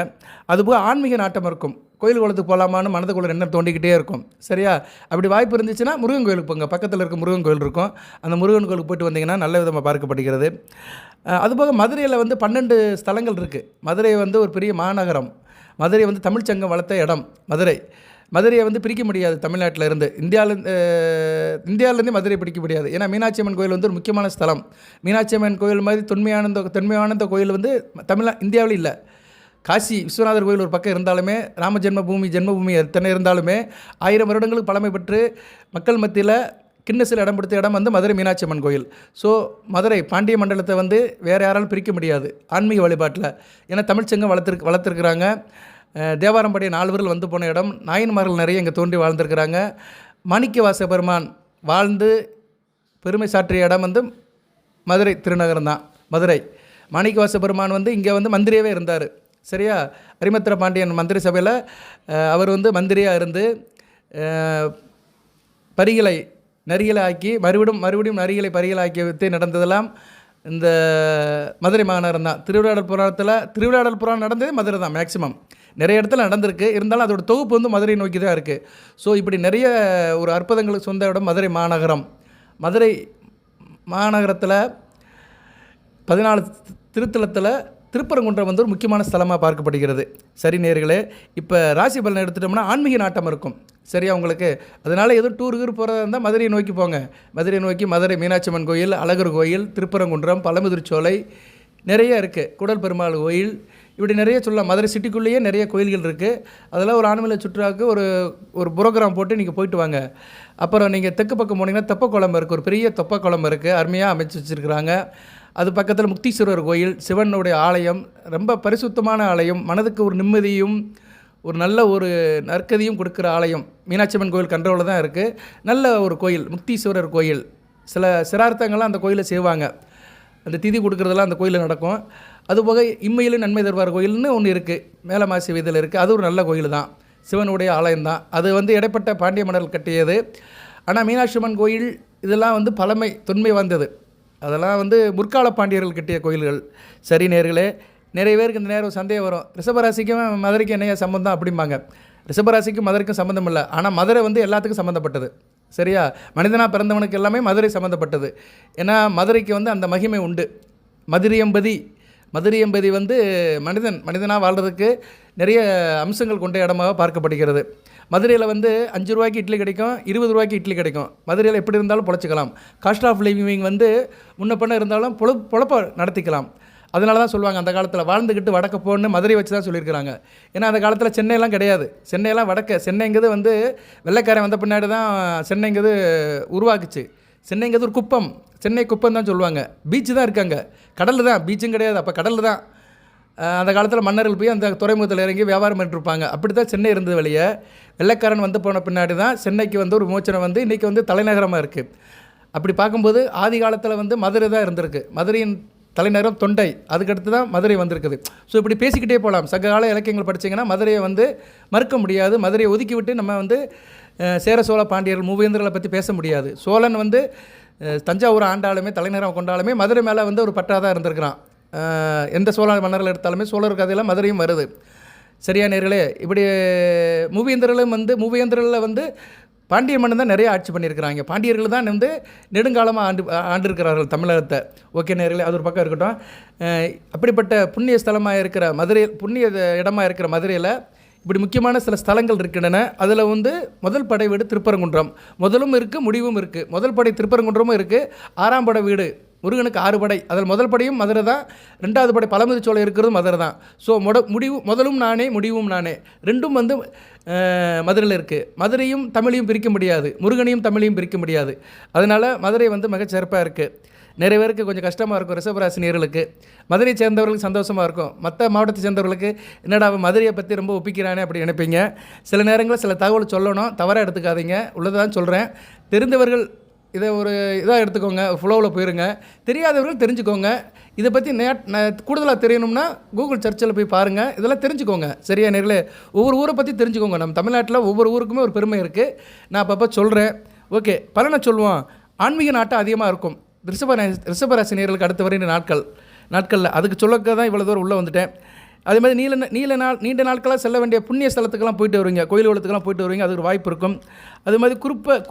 அதுபோல் ஆன்மீக நாட்டம் இருக்கும். கோயில் குளத்துக்கு போகலாமான்னு மனதுக்குள்ள எண்ணம் தோண்டிக்கிட்டே இருக்கும். சரியா? அப்படி வாய்ப்பு இருந்துச்சுன்னா முருகன் கோயிலுக்கு போங்க. பக்கத்தில் இருக்க முருகன் கோயில் இருக்கும், அந்த முருகன் கோயிலுக்கு போய்ட்டு வந்தீங்கன்னா நல்ல விதமாக பார்க்கப்படுகிறது. அதுபோக மதுரையில் வந்து 12 ஸ்தலங்கள் இருக்குது. மதுரை வந்து ஒரு பெரிய மாநகரம். மதுரை வந்து தமிழ்ச்சங்கம் வளர்த்த இடம். மதுரையை வந்து பிரிக்க முடியாது தமிழ்நாட்டில் இருந்து. இந்தியாவிலேருந்தே மதுரை பிடிக்க முடியாது. ஏன்னா மீனாட்சி அம்மன் கோயில் வந்து ஒரு முக்கியமான ஸ்தலம். மீனாட்சி அம்மன் கோயில் மாதிரி தொன்மையான கோயில் வந்து இந்தியாவில் இல்லை. காசி விஸ்வநாதர் கோயில் ஒரு பக்கம் இருந்தாலுமே, ராம ஜென்மபூமி எத்தனை இருந்தாலுமே 1000 வருடங்களுக்கு பழமை பெற்று மக்கள் மத்தியில் கின்னஸில் இடம் பிடித்த இடம் வந்து மதுரை மீனாட்சி அம்மன் கோயில். ஸோ மதுரை பாண்டிய மண்டலத்தை வந்து வேறு யாராலும் பிரிக்க முடியாது ஆன்மீக வழிபாட்டில். ஏன்னா தமிழ்ச்சங்கம் வளர்த்துருக்குறாங்க. தேவாரம்படைய 4 பேர்கள் வந்து போன இடம். நாயன்மார்கள் நிறைய இங்கே தோன்றி வாழ்ந்துருக்கிறாங்க. மாணிக்கவாச பெருமான் வாழ்ந்து பெருமை சாற்றிய இடம் வந்து மதுரை திருநகரம் தான். மதுரை மாணிக்கவாச பெருமான் வந்து இங்கே வந்து மந்திரியாகவே இருந்தார். சரியா? அரிமத்திர பாண்டியன் மந்திரி சபையில் அவர் வந்து மந்திரியாக இருந்து பரிகளை நரிகளை ஆக்கி மறுபடியும் நரிகளை பரிகளை ஆக்கி வைத்து நடந்ததெல்லாம் இந்த மதுரை மாநகரம் தான். திருவிளையாடல் புராணம் நடந்ததே மதுரை தான். மேக்சிமம் நிறைய இடத்துல நடந்திருக்கு. இருந்தாலும் அதோட தொகுப்பு வந்து மதுரை நோக்கி தான் இருக்குது. ஸோ இப்படி நிறைய ஒரு அற்புதங்களுக்கு சொந்த இடம் மதுரை மாநகரம். மதுரை மாநகரத்தில் 14 திருத்தலத்தில் திருப்பரங்குன்றம் வந்து ஒரு முக்கியமான ஸ்தலமாக பார்க்கப்படுகிறது. சரி நேயர்களே, இப்போ ராசி பலனை எடுத்துட்டோம்னா ஆன்மீக நாட்டம் இருக்கும். சரியா உங்களுக்கு? அதனால் எதுவும் டூருக்கு போகிறதா இருந்தால் மதுரையை நோக்கி போங்க. மதுரை மீனாட்சி அம்மன் கோயில், அழகர் கோயில், திருப்பரங்குன்றம், பழமுதிர்ச்சோலை நிறைய இருக்குது. குடல் பெருமாள் கோயில், இப்படி நிறைய சொல்லலாம். மதுரை சிட்டிக்குள்ளேயே நிறைய கோயில்கள் இருக்குது. அதெல்லாம் ஒரு ஆன்மீக சுற்றுலாவுக்கு ஒரு புரோகிராம் போட்டு நீங்கள் போயிட்டு வாங்க. அப்புறம் நீங்கள் தெற்கு பக்கம் போனீங்கன்னா தெப்பக்குளம் இருக்குது. ஒரு பெரிய தெப்பக்குளம் இருக்குது, அருமையாக அமைச்சு வச்சுருக்குறாங்க. அது பக்கத்தில் முக்தீஸ்வரர் கோயில், சிவனுடைய ஆலயம், ரொம்ப பரிசுத்தமான ஆலயம், மனதுக்கு ஒரு நிம்மதியும் ஒரு நல்ல ஒரு நற்கதியும் கொடுக்குற ஆலயம். மீனாட்சி அம்மன் கோயில் கண்ட்ரோலில் தான் இருக்குது. நல்ல ஒரு கோயில் முக்தீஸ்வரர் கோயில். சில சிரார்த்தங்கள்லாம் அந்த கோயிலை செய்வாங்க. அந்த திதி கொடுக்குறதெல்லாம் அந்த கோயிலில் நடக்கும். அதுபோக இம்மையிலும் நன்மை தருவார் கோயில்னு ஒன்று இருக்குது, மேலமாசி வீதியில் இருக்குது. அது ஒரு நல்ல கோயில் தான், சிவனுடைய ஆலயம் தான். அது வந்து இடைப்பட்ட பாண்டிய மன்னர்கள் கட்டியது. ஆனால் மீனாட்சி அம்மன் கோயில் இதெல்லாம் வந்து பழமை தொன்மை வந்தது. அதெல்லாம் வந்து முற்கால பாண்டியர்கள் கட்டிய கோயில்கள். சரி நேர்களே, நிறைய பேருக்கு இந்த நேரம் சந்தேகம் வரும், ரிஷபராசிக்கும் மதுரைக்கும் என்னையா சம்மந்தம் அப்படிம்பாங்க. ரிஷபராசிக்கும் மதுரைக்கும் சம்மந்தம் இல்லை. ஆனால் மதுரை வந்து எல்லாத்துக்கும் சம்மந்தப்பட்டது. சரியா, மனிதனாக பிறந்தவனுக்கு எல்லாமே மதுரை சம்மந்தப்பட்டது. ஏன்னா மதுரைக்கு வந்து அந்த மகிமை உண்டு. மதுரையம்பதி வந்து மனிதனாக வாழ்கிறதுக்கு நிறைய அம்சங்கள் கொண்ட இடமாக பார்க்கப்படுகிறது. மதுரையில் வந்து 5 ரூபாய்க்கு இட்லி கிடைக்கும், 20 ரூபாய்க்கு இட்லி கிடைக்கும். மதுரையில் எப்படி இருந்தாலும் பொழைச்சிக்கலாம். காஸ்ட் ஆஃப் லிவிங் வந்து முன்ன பண்ண இருந்தாலும் பொழப்ப நடத்திக்கலாம். அதனால தான் சொல்லுவாங்க, அந்த காலத்தில் வாழ்ந்துக்கிட்டு வடக்க போன்னு மதுரை வச்சு தான் சொல்லியிருக்கிறாங்க. ஏன்னா அந்த காலத்தில் சென்னையெல்லாம் கிடையாது. சென்னையெல்லாம் சென்னைங்கிறது வந்து வெள்ளைக்காரன் வந்த பின்னாடி தான் சென்னைங்கிறது உருவாக்குச்சு. சென்னைங்கிறது ஒரு குப்பம், சென்னை குப்பம் தான் சொல்லுவாங்க. பீச்சு தான் இருக்காங்க, கடலில் தான், பீச்சும் கிடையாது. அப்போ கடலில் தான் அந்த காலத்தில் மன்னர்கள் போய் அந்த துறைமுகத்தில் இறங்கி வியாபாரம் பண்ணிட்டுருப்பாங்க. அப்படி தான் சென்னை இருந்தது. வெளியே வெள்ளைக்காரன் வந்து போன பின்னாடி தான் சென்னைக்கு வந்து ஒரு மோச்சனை வந்து இன்றைக்கி வந்து தலைநகரமாக இருக்குது. அப்படி பார்க்கும்போது ஆதி காலத்தில் வந்து மதுரை தான் இருந்திருக்கு. மதுரையின் தலைநகரம் தொண்டை, அதுக்கடுத்து தான் மதுரை வந்திருக்குது. ஸோ இப்படி பேசிக்கிட்டே போகலாம். சங்ககால இலக்கியங்கள் படித்தீங்கன்னா மதுரையை வந்து மறுக்க முடியாது. மதுரையை ஒதுக்கி விட்டு நம்ம வந்து சேர சோழ பாண்டியர்கள் மூவேந்தர்களை பற்றி பேச முடியாது. சோழன் வந்து தஞ்சாவூர் ஆண்டாலுமே தலைநகரம் கொண்டாலுமே மதுரை மேலே வந்து ஒரு பற்றாதான் இருந்திருக்கிறான். எந்த சோழ மன்னர்கள் எடுத்தாலுமே சோழர் கதையில் மதுரையும் வருது. சரியா நேர்களே, இப்படி மூவேந்தர்களில் வந்து பாண்டிய மன்னன் தான் நிறைய ஆட்சி பண்ணியிருக்கிறாங்க. பாண்டியர்கள் தான் வந்து நெடுங்காலமாக ஆண்டிருக்கிறார்கள் தமிழகத்தை. ஓகே நேர்களே, அது ஒரு பக்கம் இருக்கட்டும். அப்படிப்பட்ட புண்ணிய ஸ்தலமாக இருக்கிற மதுரை, புண்ணிய இடமாக இருக்கிற மதுரையில் இப்படி முக்கியமான சில ஸ்தலங்கள் இருக்கின்றன. அதில் வந்து முதல் படை வீடு திருப்பரங்குன்றம். முதலும் இருக்குது, முடிவும் இருக்குது. முதல் படை திருப்பரங்குன்றமும் இருக்குது. 6ஆம் படை வீடு முருகனுக்கு 6 படை, அதில் முதல் படையும் மதுரை தான். 2வது படை பழமுதிர் சோலை இருக்கிறதும் மதுரை தான். ஸோ முதலும் நானே, முடிவும் நானே, ரெண்டும் வந்து மதுரையில் இருக்குது. மதுரையும் தமிழையும் பிரிக்க முடியாது, முருகனையும் தமிழையும் பிரிக்க முடியாது. அதனால் மதுரை வந்து மிகச்சிறப்பாக இருக்குது. நிறைய பேருக்கு கொஞ்சம் கஷ்டமாக இருக்கும். ரிஷபராசினியர்களுக்கு, மதுரையை சேர்ந்தவர்களுக்கு சந்தோஷமாக இருக்கும். மற்ற மாவட்டத்தை சேர்ந்தவர்களுக்கு என்னடா மதுரையை பற்றி ரொம்ப ஒப்பிக்கிறானே அப்படி நினைப்பீங்க. சில நேரங்களில் சில தகவல் சொல்லணும், தவறாக எடுத்துக்காதீங்க. உள்ளதான் சொல்கிறேன். தெரிந்தவர்கள் இதை ஒரு இதாக எடுத்துக்கோங்க, ஃப்ளோவில் போயிருங்க. தெரியாதவர்கள் தெரிஞ்சுக்கோங்க. இதை பற்றி கூடுதலாக தெரியணும்னா கூகுள் சர்ச்சில் போய் பாருங்கள், இதெல்லாம் தெரிஞ்சுக்கோங்க. சரியா நேர்களே, ஒவ்வொரு ஊரை பற்றி தெரிஞ்சுக்கோங்க. நம்ம தமிழ்நாட்டில் ஒவ்வொரு ஊருக்குமே ஒரு பெருமை இருக்குது. நான் அப்பப்போ சொல்கிறேன். ஓகே, பலனை சொல்லுவோம். ஆன்மீக நாட்டம் அதிகமாக இருக்கும் ரிஷபராசினியர்களுக்கு அடுத்த வரைந்த நாட்களில். அதுக்கு சொல்லக்க தான் இவ்வளோ தூரம் உள்ளே வந்துட்டேன். அதே மாதிரி நீண்ட நாட்களாக செல்ல வேண்டிய புண்ணிய ஸ்தலத்துக்கெல்லாம் போயிட்டு வருவீங்க, கோயில் குளத்துக்கெல்லாம் போயிட்டு வருவீங்க. அதுக்கு ஒரு வாய்ப்பு இருக்கும். அது மாதிரி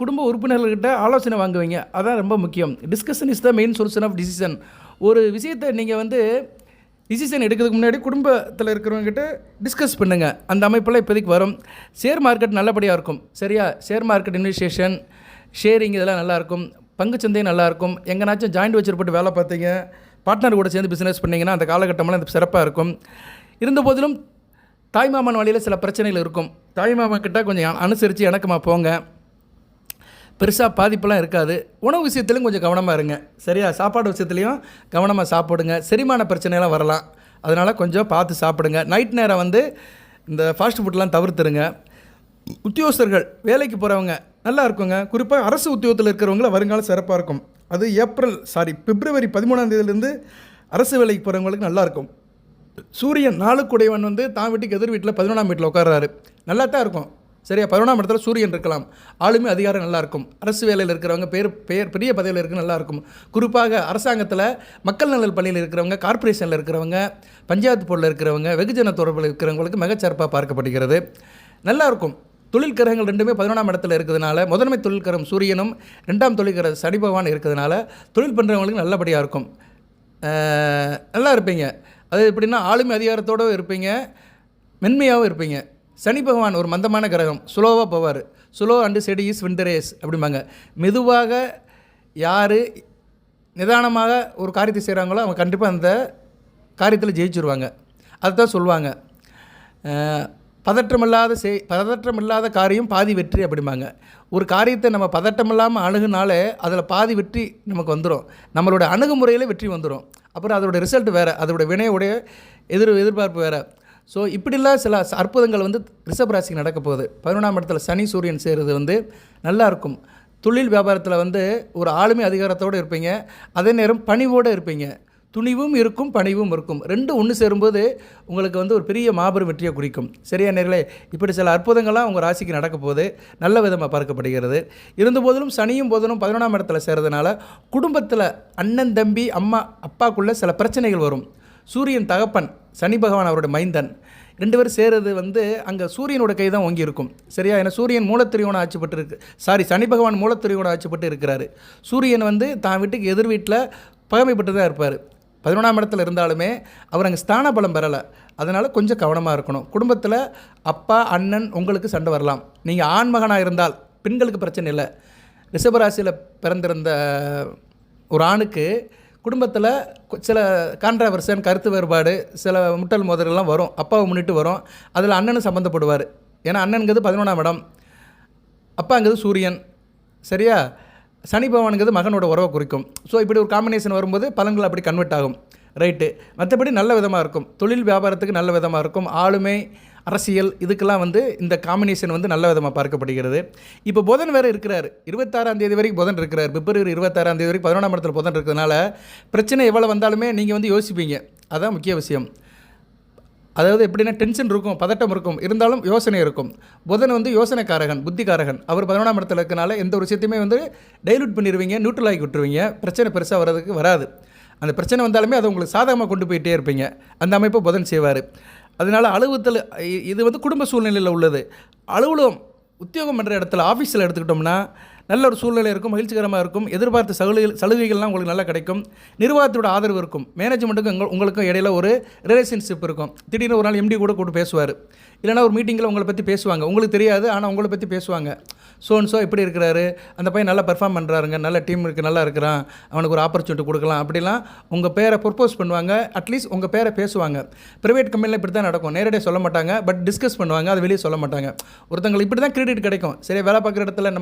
குடும்ப உறுப்பினர்கள்கிட்ட ஆலோசனை வாங்குவீங்க. அதான் ரொம்ப முக்கியம். Discussion is the main source of decision. ஒரு விஷயத்தை நீங்கள் வந்து டிசிஷன் எடுக்கிறதுக்கு முன்னாடி குடும்பத்தில் இருக்கிறவங்ககிட்ட டிஸ்கஸ் பண்ணுங்கள். அந்த அமைப்பெல்லாம் இப்போதைக்கு வரும். ஷேர் மார்க்கெட் நல்லபடியாக இருக்கும். சரியா, ஷேர் மார்க்கெட் இன்வெஸ்டேஷன், ஷேரிங் இதெல்லாம் நல்லாயிருக்கும். பங்குச்சந்தையும் நல்லாயிருக்கும். எங்கேனாச்சும் ஜாயிண்ட் வச்சு போட்டு வேலை பார்த்தீங்க, பார்ட்னர் கூட சேர்ந்து பிஸ்னஸ் பண்ணிங்கன்னா அந்த காலகட்டமெல்லாம் அது சிறப்பாக இருக்கும். இருந்த போதிலும் தாய்மாமன் வழியில் சில பிரச்சனைகள் இருக்கும். தாய்மாமன் கிட்ட கொஞ்சம் அனுசரித்து இணக்கமாக போங்க. பெருசாக பாதிப்பெல்லாம் இருக்காது. உணவு விஷயத்துலையும் கொஞ்சம் கவனமாக இருங்க. சரியா, சாப்பாடு விஷயத்துலையும் கவனமாக சாப்பிடுங்க. செரிமான பிரச்சனைலாம் வரலாம், அதனால் கொஞ்சம் பார்த்து சாப்பிடுங்க. நைட் நேரம் வந்து இந்த ஃபாஸ்ட் ஃபுட்லாம் தவிர்த்துருங்க. உத்தியோகஸ்தர்கள், வேலைக்கு போகிறவங்க நல்லா இருக்குங்க. குறிப்பாக அரசு உத்தியோகத்தில் இருக்கிறவங்கள வருங்காலம் சிறப்பாக இருக்கும். அது பிப்ரவரி 13ஆம் தேதியிலேருந்து அரசு வேலைக்கு போகிறவங்களுக்கு நல்லாயிருக்கும். சூரியன் 4க்குடையவன் வந்து தான் வீட்டுக்கு எதிர் வீட்டில் 11ஆம் வீட்டில் உட்கார்றாரு. நல்லா தான் இருக்கும். சரியா, 11ஆம் இடத்துல சூரியன் இருக்கலாம். ஆளுமே அதிகாரம் நல்லாயிருக்கும். அரசு வேலையில் இருக்கிறவங்க பெரிய பதவியில் இருக்க நல்லாயிருக்கும். குறிப்பாக அரசாங்கத்தில் மக்கள் நலன் பணியில் இருக்கிறவங்க, கார்ப்பரேஷனில் இருக்கிறவங்க, பஞ்சாயத்து போர்டில் இருக்கிறவங்க, வெகுஜன தொடர்பில் இருக்கிறவங்களுக்கு மிகச்சிறப்பாக பார்க்கப்படுகிறது. நல்லாயிருக்கும். தொழில் கிரகங்கள் ரெண்டுமே 11ஆம் இடத்துல இருக்கிறதுனால, முதன்மை தொழில் கிரகம் சூரியனும் 2ஆம் தொழில் கிரகம் சனி பகவான் இருக்கிறதுனால தொழில் பண்ணுறவங்களுக்கு நல்லபடியாக இருக்கும். நல்லா இருப்பீங்க. அது எப்படின்னா ஆளுமை அதிகாரத்தோடு இருப்பீங்க, மென்மையாகவும் இருப்பீங்க. சனி பகவான் ஒரு மந்தமான கிரகம், ஸ்லோவாக போவார். ஸ்லோ அண்டு ஸ்டெடி இஸ் விண்டரேஸ் அப்படிம்பாங்க. மெதுவாக யார் நிதானமாக ஒரு காரியத்தை செய்கிறாங்களோ அவங்க கண்டிப்பாக அந்த காரியத்தில் ஜெயிச்சுருவாங்க. அதுதான் சொல்லுவாங்க, பதற்றமில்லாத காரியம் பாதி வெற்றி அப்படிம்பாங்க. ஒரு காரியத்தை நம்ம பதட்டமில்லாமல் அணுகுனாலே அதில் பாதி வெற்றி நமக்கு வந்துடும். நம்மளோட அணுகுமுறையில் வெற்றி வந்துடும். அப்புறம் அதோடய ரிசல்ட் வேறு, அதோடய வினையுடைய எதிர்பார்ப்பு வேறு. ஸோ இப்படிலாம் சில அற்புதங்கள் வந்து ரிஷபராசிக்கு நடக்க போகுது. 11ஆம் இடத்துல சனி சூரியன் சேருது வந்து நல்லாயிருக்கும். தொழில் வியாபாரத்தில் வந்து ஒரு ஆளுமை அதிகாரத்தோடு இருப்பீங்க. அதே நேரம் பணிவோடு இருப்பீங்க. துணிவும் இருக்கும், பணிவும் இருக்கும். ரெண்டும் ஒன்று சேரும்போது உங்களுக்கு வந்து ஒரு பெரிய மாபெரும் வெற்றியை குறிக்கும். சரியா நேர்களே? இப்படி சில அற்புதங்கள்லாம் உங்கள் ராசிக்கு நடக்க போது நல்ல விதமாக பார்க்கப்படுகிறது. இருந்தபோதிலும் சனியும் புதனும் 11ஆம் இடத்துல சேர்றதுனால குடும்பத்தில் அண்ணன் தம்பி அம்மா அப்பாக்குள்ளே சில பிரச்சனைகள் வரும். சூரியன் தகப்பன், சனி பகவான் அவருடைய மைந்தன், 2 பேரும் சேருது வந்து அங்கே சூரியனோட கை தான் ஓங்கி இருக்கும். சரியா? ஏன்னா சூரியன் மூலத்திரியோன ஆட்சிப்பட்டு இருக்கு, சனி பகவான் மூலத்திரியோன ஆட்சிப்பட்டு இருக்கிறாரு. சூரியன் வந்து தான் வீட்டுக்கு எதிர் வீட்டில் பகைமைப்பட்டு தான் இருப்பார். 11ஆம் இடத்துல இருந்தாலுமே அவர் அங்கே ஸ்தான பலம் பெறலை. அதனால் கொஞ்சம் கவனமாக இருக்கணும். குடும்பத்தில் அப்பா அண்ணன் உங்களுக்கு சண்டை வரலாம். நீங்கள் ஆண் மகனாக இருந்தால் பெண்களுக்கு பிரச்சனை இல்லை. ரிஷபராசியில் பிறந்திருந்த ஒரு ஆணுக்கு குடும்பத்தில் சில கான்ட்ராவர்சன், கருத்து வேறுபாடு, சில முட்டல் மோதல்கள்லாம் வரும். அப்பாவை முன்னிட்டு வரும். அதில் அண்ணனும் சம்மந்தப்படுவார். ஏன்னா அண்ணனுங்கிறது 11ஆம் இடம், அப்பாங்கிறது சூரியன். சரியா? சனி பகவானுங்கிறது மகனோட உறவை குறிக்கும். ஸோ இப்படி ஒரு காம்பினேஷன் வரும்போது பலன்கள் அப்படி கன்வெர்ட் ஆகும். ரைட்டு. மற்றபடி நல்ல விதமாக இருக்கும். தொழில் வியாபாரத்துக்கு நல்ல விதமாக இருக்கும். ஆளுமை, அரசியல், இதுக்கெல்லாம் வந்து இந்த காம்பினேஷன் வந்து நல்ல விதமாக பார்க்கப்படுகிறது. இப்போ புதன் வேறு இருக்கிறார். 26ஆம் தேதி வரைக்கும் புதன் இருக்கிறார். பிப்ரவரி 26ஆம் தேதி வரைக்கும் 11ஆம் இடத்துல புதன் இருக்கிறதுனால பிரச்சனை எவ்வளோ வந்தாலுமே நீங்கள் வந்து யோசிப்பீங்க. அதுதான் முக்கிய விஷயம். அதாவது எப்படின்னா டென்ஷன் இருக்கும், பதட்டம் இருக்கும், இருந்தாலும் யோசனை இருக்கும். புதன் வந்து யோசனைக்காரகன், புத்திகாரகன். அவர் 11ஆம் இடத்துல இருக்கனால எந்த ஒரு விஷயத்தையுமே வந்து டைலூட் பண்ணிடுவீங்க, நியூட்ரல் ஆகி விட்டுருவீங்க. பிரச்சனை பெருசாக வர்றதுக்கு வராது. அந்த பிரச்சனை வந்தாலுமே அதை உங்களுக்கு சாதகமாக கொண்டு போயிட்டே இருப்பீங்க. அந்த அமைப்பை புதன் செய்வார். அதனால் அலுவலகத்தில் இது வந்து குடும்ப சூழ்நிலையில் உள்ளது. அலுவலகம், உத்தியோகம் பண்ணுற இடத்துல, ஆஃபீஸில் எடுத்துக்கிட்டோம்னா நல்ல ஒரு சூழ்நிலை இருக்கும், மகிழ்ச்சிகரமாக இருக்கும். எதிர்பார்த்த சலுகைகள்லாம் உங்களுக்கு நல்லா கிடைக்கும். நிர்வாகத்தோட ஆதரவு இருக்கும். மேனேஜ்மெண்ட்டுக்கும் உங்களுக்கும் இடையில ஒரு ரிலேஷன்ஷிப் இருக்கும். திடீர்னு ஒரு நாள் எம்டி கூட கூட்டு பேசுவார். இல்லைனா ஒரு மீட்டிங்கில் உங்களை பற்றி பேசுவாங்க. உங்களுக்கு தெரியாது, ஆனால் உங்களை பற்றி பேசுவாங்க. ஸோ இப்படி இருக்கிறாரு, அந்த பையன் நல்லா பெர்ஃபார்ம் பண்ணுறாருங்க, நல்ல டீம் இருக்குது, நல்லா இருக்கிறான், அவனுக்கு ஒரு ஆப்பர்ச்சுனிட்டி கொடுக்கலாம் அப்படிலாம் உங்கள் பேரை ப்ரொப்போஸ் பண்ணுவாங்க. அட்லீஸ்ட் உங்கள் பேரை பேசுவாங்க. ப்ரைவேட் கம்பெனியில் இப்படி தான் நடக்கும். நேரடியாக சொல்ல மாட்டாங்க, பட் டிஸ்கஸ் பண்ணுவாங்க. அது வெளியே சொல்ல மாட்டாங்க. ஒருத்தங்களுக்கு இப்படி தான் கிரெடிட் கிடைக்கும். சரி, வேலை பார்க்குற இடத்துல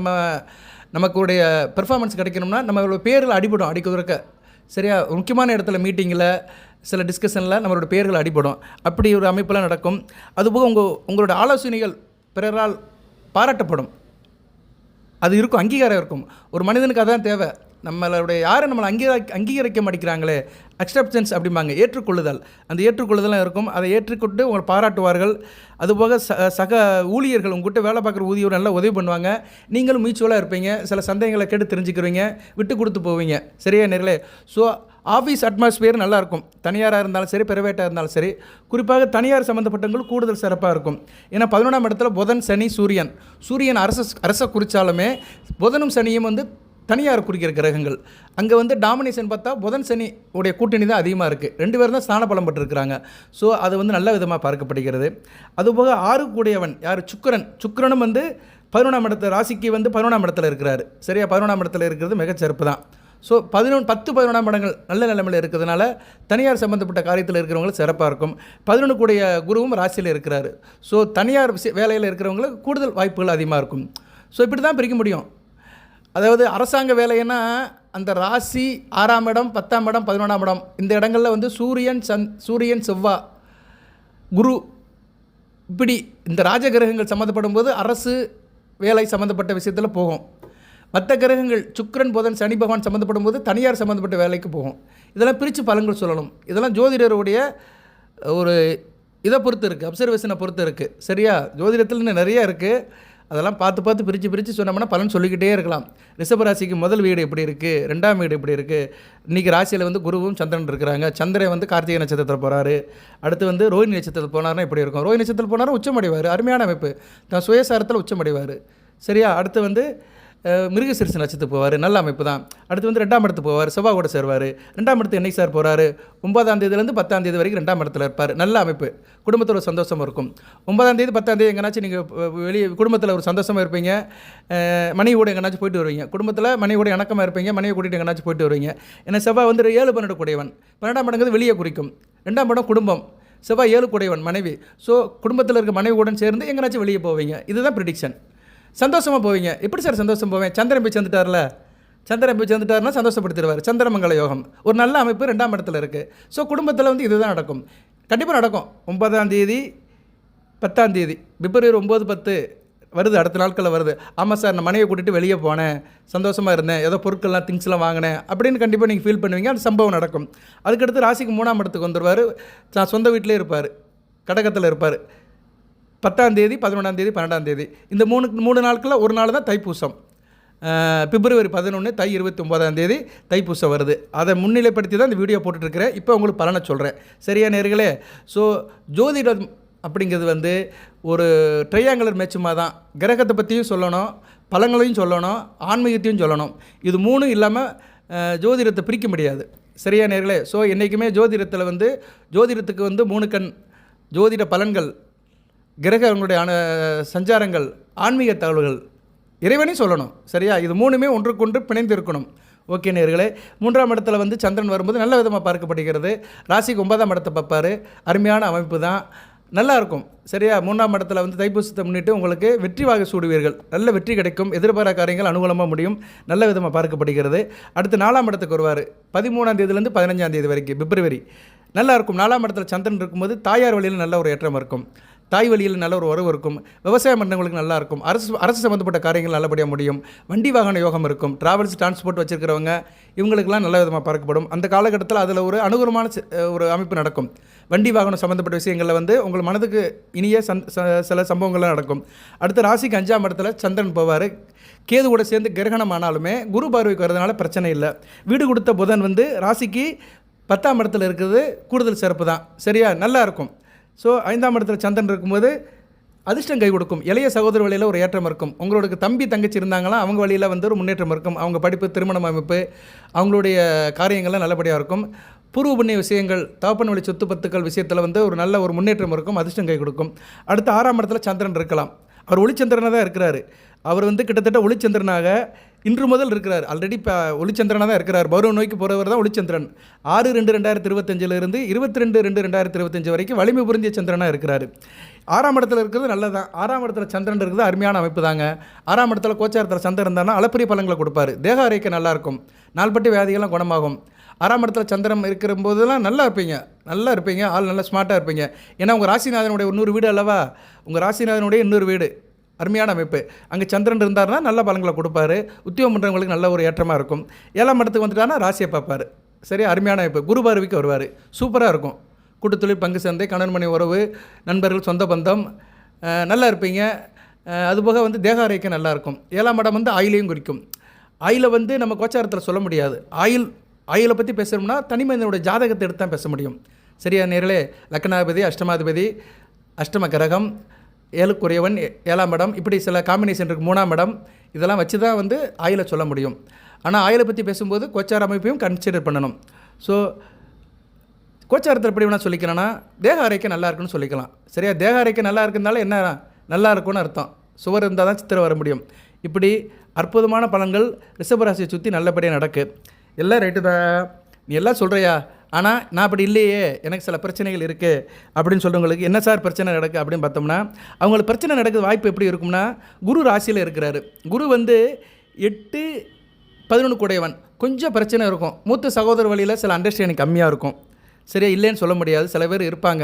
நமக்குடைய பெர்ஃபார்மன்ஸ் கிடைக்கணும்னா நம்மளோட பேரில் அடிபடும், அடிக்குதுக்க. சரியா? முக்கியமான இடத்துல மீட்டிங்கில் சில டிஸ்கஷனில் நம்மளோட பேர்கள் அடிபடும். அப்படி ஒரு அமைப்பெல்லாம் நடக்கும். அதுபோக உங்களோட ஆலோசனைகள் பிறரால் பாராட்டப்படும். அது இருக்கும், அங்கீகாரம் இருக்கும். ஒரு மனிதனுக்கு அதான் தேவை. நம்மளுடைய யாரை நம்மளை அங்கீகரிக்க மாட்டேங்கிறாங்களே, அக்செப்டன்ஸ் அப்படிம்பாங்க, ஏற்றுக்கொள்ளுதல். அந்த ஏற்றுக்கொள்ளுதலாம் இருக்கும். அதை ஏற்றுக்கொண்டு உங்களை பாராட்டுவார்கள். அதுபோக சக ஊழியர்கள், உங்கள்கிட்ட வேலை பார்க்குற ஊழியர் நல்லா உதவி பண்ணுவாங்க. நீங்களும் மியூச்சுவலாக இருப்பீங்க. சில சந்தேகங்களை கேட்டு தெரிஞ்சுக்கிறீங்க, விட்டு கொடுத்து போவீங்க. சரியா நேர்களே? ஸோ ஆஃபீஸ் அட்மாஸ்பியர் நல்லாயிருக்கும். தனியாராக இருந்தாலும் சரி, பிரைவேட்டாக இருந்தாலும் சரி. குறிப்பாக தனியார் சம்மந்தப்பட்டவங்களுக்கு கூடுதல் சிறப்பாக இருக்கும். ஏன்னா 11ஆம் இடத்துல புதன், சனி, சூரியன் அரச குறித்தாலுமே புதனும் சனியும் வந்து தனியார் குறிக்கிற கிரகங்கள். அங்கே வந்து டாமினேஷன் பார்த்தா புதன் சனி உடைய கூட்டணி தான் அதிகமாக இருக்குது. 2 பேரும் தான் ஸ்தான பலம் பெற்றிருக்கிறாங்க. ஸோ அது வந்து நல்ல விதமாக பார்க்கப்படுகிறது. அதுபோக 6 கூடியவன் யார்? சுக்கிரனும் வந்து 11ஆம் இடத்துல, ராசிக்கு வந்து 11ஆம் இடத்துல இருக்கிறார். சரியா? 11ஆம் இடத்துல இருக்கிறது மிகச்சிறப்பு தான். ஸோ 11 இடங்கள் நல்ல நிலைமையில் இருக்கிறதுனால தனியார் சம்மந்தப்பட்ட காரியத்தில் இருக்கிறவங்களுக்கு சிறப்பாக இருக்கும். 11 கூடிய குருவும் ராசியில் இருக்கிறாரு. ஸோ தனியார் வேலையில் இருக்கிறவங்களுக்கு கூடுதல் வாய்ப்புகள் அதிகமாக இருக்கும். ஸோ இப்படி தான் பிரிக்க முடியும். அதாவது அரசாங்க வேலைன்னா அந்த ராசி 6ஆம் இடம், 10ஆம் இடம், 11ஆம் இடம், இந்த இடங்களில் வந்து சூரியன் செவ்வாய் குரு இப்படி இந்த ராஜகிரகங்கள் சம்மந்தப்படும் போது அரசு வேலை சம்மந்தப்பட்ட விஷயத்தில் போகும். மற்ற கிரகங்கள் சுக்கிரன், புதன், சனி பகவான் சம்மந்தப்படும் போது தனியார் சம்மந்தப்பட்ட வேலைக்கு போகும். இதெல்லாம் பிரித்து பலன்கள் சொல்லணும். இதெல்லாம் ஜோதிடருடைய ஒரு இதை பொறுத்து இருக்குது, அப்சர்வேஷனை பொறுத்து இருக்குது. சரியா? ஜோதிடத்தில் இன்னும் நிறையா இருக்குது. அதெல்லாம் பார்த்து பிரித்து சொன்னோம்னா பலன் சொல்லிக்கிட்டே இருக்கலாம். ரிஷபராசிக்கு முதல் வீடு எப்படி இருக்குது, 2ஆம் வீடு எப்படி இருக்குது. இன்றைக்கி ராசியில் வந்து குருவும் சந்திரன் இருக்கிறாங்க. சந்திரன் வந்து கார்த்திகை நட்சத்திரத்தில் போகிறாரு. அடுத்து வந்து ரோஹிணி நட்சத்திரத்தில் போனார்னா எப்படி இருக்கும்? ரோஹிணி நட்சத்திரத்தில் போனாலும் உச்சமடைவார். அருமையான அமைப்பு. தான் சுயசாரத்தில் உச்சமடைவார். சரியா? அடுத்து வந்து மிருகசீரிஷ நட்சத்திரத்துக்கு போவார். நல்ல அமைப்பு தான். அடுத்து வந்து 2ஆம் இடத்துக்கு போவார். செவ்வாய் கூட சேருவார். 2ஆம் இடத்துக்கு என்னைக்கு சார் போகிறாரு? 9ஆம் தேதியிலேருந்து 10ஆம் தேதி வரைக்கும் 2ஆம் இடத்துல இருப்பார். நல்ல அமைப்பு. குடும்பத்தில் ஒரு சந்தோஷம் இருக்கும். 9ஆம் தேதி 10ஆம் தேதி எங்கேனாச்சும் நீங்கள் வெளியே குடும்பத்தில் ஒரு சந்தோஷமாக இருப்பீங்க. மனைவி கூட எங்கேனாச்சும் போயிட்டு வருவீங்க. குடும்பத்தில் மனைவி கூட இணக்கமாக இருப்பீங்க. மனைவி கூட்டிகிட்டு எங்கேனாச்சும் போயிட்டு வருவீங்க. ஏன்னா செவ்வாய் வந்து 7 12 கூடியவன். 12ஆம் இடங்கிறது வெளியே குறிக்கும். 2ஆம் இடம் குடும்பம். செவ்வாய் 7 கூடியவன் மனைவி. ஸோ குடும்பத்தில் இருக்க மனைவி கூட சேர்ந்து எங்கேனாச்சும் வெளியே போவீங்க. இதுதான் ப்ரிடிக்ஷன். சந்தோஷமாக போவீங்க. எப்படி சார் சந்தோஷம் போவேன்? சந்திரன் போய் சேர்ந்துட்டார்னா சந்தோஷப்படுத்திடுவார். சந்திரமங்கல யோகம் ஒரு நல்ல அமைப்பு 2ஆம் இடத்துல இருக்குது. ஸோ குடும்பத்தில் வந்து இதுதான் நடக்கும். கண்டிப்பாக நடக்கும். 9ஆம் தேதி 10ஆம் தேதி பிப்ரவரி 9 10 வருது, அடுத்த நாட்களில் வருது. ஆமாம் சார், நான் மனைவியை கூட்டிகிட்டு வெளியே போனேன், சந்தோஷமாக இருந்தேன், ஏதோ பொருட்கள்லாம் திங்ஸ்லாம் வாங்கினேன் அப்படின்னு கண்டிப்பாக நீங்கள் ஃபீல் பண்ணுவீங்க. அந்த சம்பவம் நடக்கும். அதுக்கடுத்து ராசிக்கு 3ஆம் இடத்துக்கு வந்துடுவார். தான் சொந்த வீட்டிலே இருப்பார், கடகத்தில் இருப்பார். 10ஆம் தேதி, 11ஆம் தேதி, 12ஆம் தேதி இந்த 3 நாட்களில் ஒரு நாள் தான் தைப்பூசம். பிப்ரவரி 11 தை 29ஆம் தேதி தைப்பூசம் வருது. அதை முன்னிலைப்படுத்தி தான் இந்த வீடியோ போட்டுட்ருக்கிறேன். இப்போ உங்களுக்கு பலனை சொல்கிறேன். சரியா நேர்களே? ஸோ ஜோதிடம் அப்படிங்கிறது வந்து ஒரு ட்ரையாங்குலர் மேட்சுமா தான். கிரகத்தை பற்றியும் சொல்லணும், பலங்களையும் சொல்லணும், ஆன்மீகத்தையும் சொல்லணும். இது 3 இல்லாமல் ஜோதிடத்தை பிரிக்க முடியாது. சரியா நேர்களே? ஸோ என்றைக்குமே ஜோதிடத்தில் வந்து ஜோதிடத்துக்கு வந்து 3 கண். ஜோதிட பலன்கள், கிரகங்களுடைய சஞ்சாரங்கள், ஆன்மீக தகவல்கள், இறைவனையும் சொல்லணும். சரியா? இது 3மே ஒன்றுக்கொன்று பிணைந்து இருக்கணும். ஓகே நேர்களே, 3ஆம் இடத்துல வந்து சந்திரன் வரும்போது நல்ல விதமாக பார்க்கப்படுகிறது. ராசிக்கு 9ஆம் இடத்தை பார்ப்பார். அருமையான அமைப்பு தான், நல்லாயிருக்கும். சரியா? 3ஆம் இடத்துல வந்து தைப்பூசத்தை முன்னிட்டு உங்களுக்கு வெற்றி வாகை சூடுவீர்கள். நல்ல வெற்றி கிடைக்கும். எதிர்பாராத காரியங்கள் அனுகூலமாக முடியும். நல்ல விதமாக பார்க்கப்படுகிறது. அடுத்து 4ஆம் இடத்துக்கு வருவார். 13ஆம் தேதியிலேருந்து 15ஆம் தேதி வரைக்கும் பிப்ரவரி நல்லாயிருக்கும். 4ஆம் இடத்துல சந்திரன் இருக்கும்போது தாயார் வழியில் நல்ல ஒரு ஏற்றம் இருக்கும். தாய் வழியில் நல்ல ஒரு உறவு இருக்கும். விவசாயம் பண்ணுறவங்களுக்கு நல்லாயிருக்கும். அரசு சம்மந்தப்பட்ட காரியங்கள் நல்லபடியாக முடியும். வண்டி வாகன யோகம் இருக்கும். ட்ராவல்ஸ் டிரான்ஸ்போர்ட் வச்சுருக்கிறவங்க இவங்களுக்கெல்லாம் நல்ல விதமாக பார்க்கப்படும். அந்த காலகட்டத்தில் அதில் ஒரு அனுகூலமான ஒரு அமைப்பு நடக்கும். வண்டி வாகனம் சம்மந்தப்பட்ட விஷயங்களில் வந்து உங்கள் மனதுக்கு இனிய சில சம்பவங்கள்லாம் நடக்கும். அடுத்த ராசிக்கு 5ஆம் இடத்துல சந்திரன் போவார். கேது கூட சேர்ந்து கிரகணம் ஆனாலுமே குரு பார்வைக்கு வரதுனால பிரச்சனை இல்லை. வீடு கொடுத்த புதன் வந்து ராசிக்கு 10ஆம் இடத்துல இருக்கிறது கூடுதல் சிறப்பு தான். சரியா? நல்லா இருக்கும். ஸோ 5ஆம் இடத்துல சந்திரன் இருக்கும்போது அதிர்ஷ்டம் கை கொடுக்கும். இளைய சகோதர வழியில் ஒரு ஏற்றம் இருக்கும். உங்களோட தம்பி தங்கச்சி இருந்தாங்களா, அவங்க வழியில் வந்து ஒரு முன்னேற்றம் இருக்கும். அவங்க படிப்பு, திருமணம் அமைப்பு, அவங்களுடைய காரியங்கள்லாம் நல்லபடியாக இருக்கும். பூர்வ புண்ணிய விஷயங்கள், தகப்பன் வழி சொத்து பத்துக்கள் விஷயத்தில் வந்து ஒரு நல்ல ஒரு முன்னேற்றம் இருக்கும். அதிர்ஷ்டம் கை கொடுக்கும். அடுத்து 6ஆம் இடத்துல சந்திரன் இருக்கலாம். அவர் ஒளிச்சந்திரனாக தான் இருக்கிறாரு. அவர் வந்து கிட்டத்தட்ட ஒளிச்சந்திரனாக இன்று முதல் இருக்கிறார். ஆல்ரெடி இப்போ ஒளிச்சந்திரனாக தான் இருக்கிறார். பருவ நோய்க்கு போகிறவர் தான் ஒளிச்சந்திரன். 6/2/2025 22/2/2025 வரைக்கும் வலிமை புரிந்திய சந்திரனாக இருக்கிறார். 6ஆம் இடத்துல இருக்கிறது நல்லதான். 6ஆம் இடத்துல சந்திரன் இருக்கிறது அருமையான அமைப்பு தாங்க. 6ஆம் இடத்துல கோச்சாரத்தில் சந்திரன் இருந்தானா அளப்பரிய பலன்களை கொடுப்பார். தேக ஆரோக்கிய நல்லாயிருக்கும். நாள்பட்டு வியாதிகள்லாம் குணமாகும். 6ஆம் இடத்துல சந்திரன் இருக்கிற போதெல்லாம் நல்லா இருப்பீங்க. ஆள் நல்லா ஸ்மார்ட்டாக இருப்பீங்க. ஏன்னா உங்கள் ராசிநாதனுடைய இன்னொரு வீடு அல்லவா, உங்கள் ராசிநாதனுடைய இன்னொரு வீடு. அருமையான அமைப்பு. அங்கே சந்திரன் இருந்தார்னா நல்ல பலன்களை கொடுப்பாரு. உத்தியோகம் பண்ணுறவங்களுக்கு நல்ல ஒரு ஏற்றமாக இருக்கும். 7ஆம் இடத்துக்கு வந்துட்டானா ராசியை பார்ப்பார். சரி, அருமையான அமைப்பு. குரு பார்வைக்கு வருவார். சூப்பராக இருக்கும். கூட்டுத்தொழில், பங்கு சந்தை, கணவன் மனைவி உறவு, நண்பர்கள், சொந்த பந்தம், நல்லா இருப்பீங்க. அதுபோக வந்து தேக ஆரோக்கியம் நல்லாயிருக்கும். 7ஆம் இடம் வந்து ஆயிலையும் குறிக்கும். ஆயிலை வந்து நம்ம கோச்சாரத்தில் சொல்ல முடியாது. ஆயிலை பற்றி பேசுகிறோம்னா தனி மனிதனுடைய ஜாதகத்தை எடுத்து தான் பேச முடியும். சரியா நேர்களே? லக்னாதிபதி, அஷ்டமாதிபதி, அஷ்டம கிரகம், 7க்குரியவன், 7ஆம் இடம், இப்படி சில காம்பினேஷன் இருக்குது. 3ஆம் இடம், இதெல்லாம் வச்சு தான் வந்து ஆயிலை சொல்ல முடியும். ஆனால் ஆயிலை பற்றி பேசும்போது கோச்சார அமைப்பையும் கன்சிடர் பண்ணணும். ஸோ கோச்சாரத்தில் எப்படி வேணால் சொல்லிக்கிறேன்னா தேக ஆரோக்கியம் நல்லா இருக்குன்னு சொல்லிக்கலாம். சரியா? தேக ஆரோக்கியம் நல்லா இருக்குனால என்ன, நல்லா இருக்கும்னு அர்த்தம். சுவர் இருந்தால் தான் சித்திரை வர முடியும். இப்படி அற்புதமான பலன்கள் ரிஷபராசியை சுற்றி நல்லபடியாக நடக்கு. எல்லாம் ரைட்டு தான், நீ எல்லாம் சொல்கிறியா, ஆனால் நான் அப்படி இல்லையே, எனக்கு சில பிரச்சனைகள் இருக்குது அப்படின்னு சொல்கிறவங்களுக்கு என்ன சார் பிரச்சனை நடக்குது அப்படின்னு பார்த்தோம்னா, அவங்களுக்கு பிரச்சனை நடக்குது வாய்ப்பு எப்படி இருக்கும்னா, குரு ராசியில் இருக்கிறாரு. குரு வந்து 8/11 கூடையவன். கொஞ்சம் பிரச்சனை இருக்கும். மூத்த சகோதர வழியில் சில அண்டர்ஸ்டாண்டிங் கம்மியாக இருக்கும். சரியா? இல்லைன்னு சொல்ல முடியாது. சில பேர் இருப்பாங்க,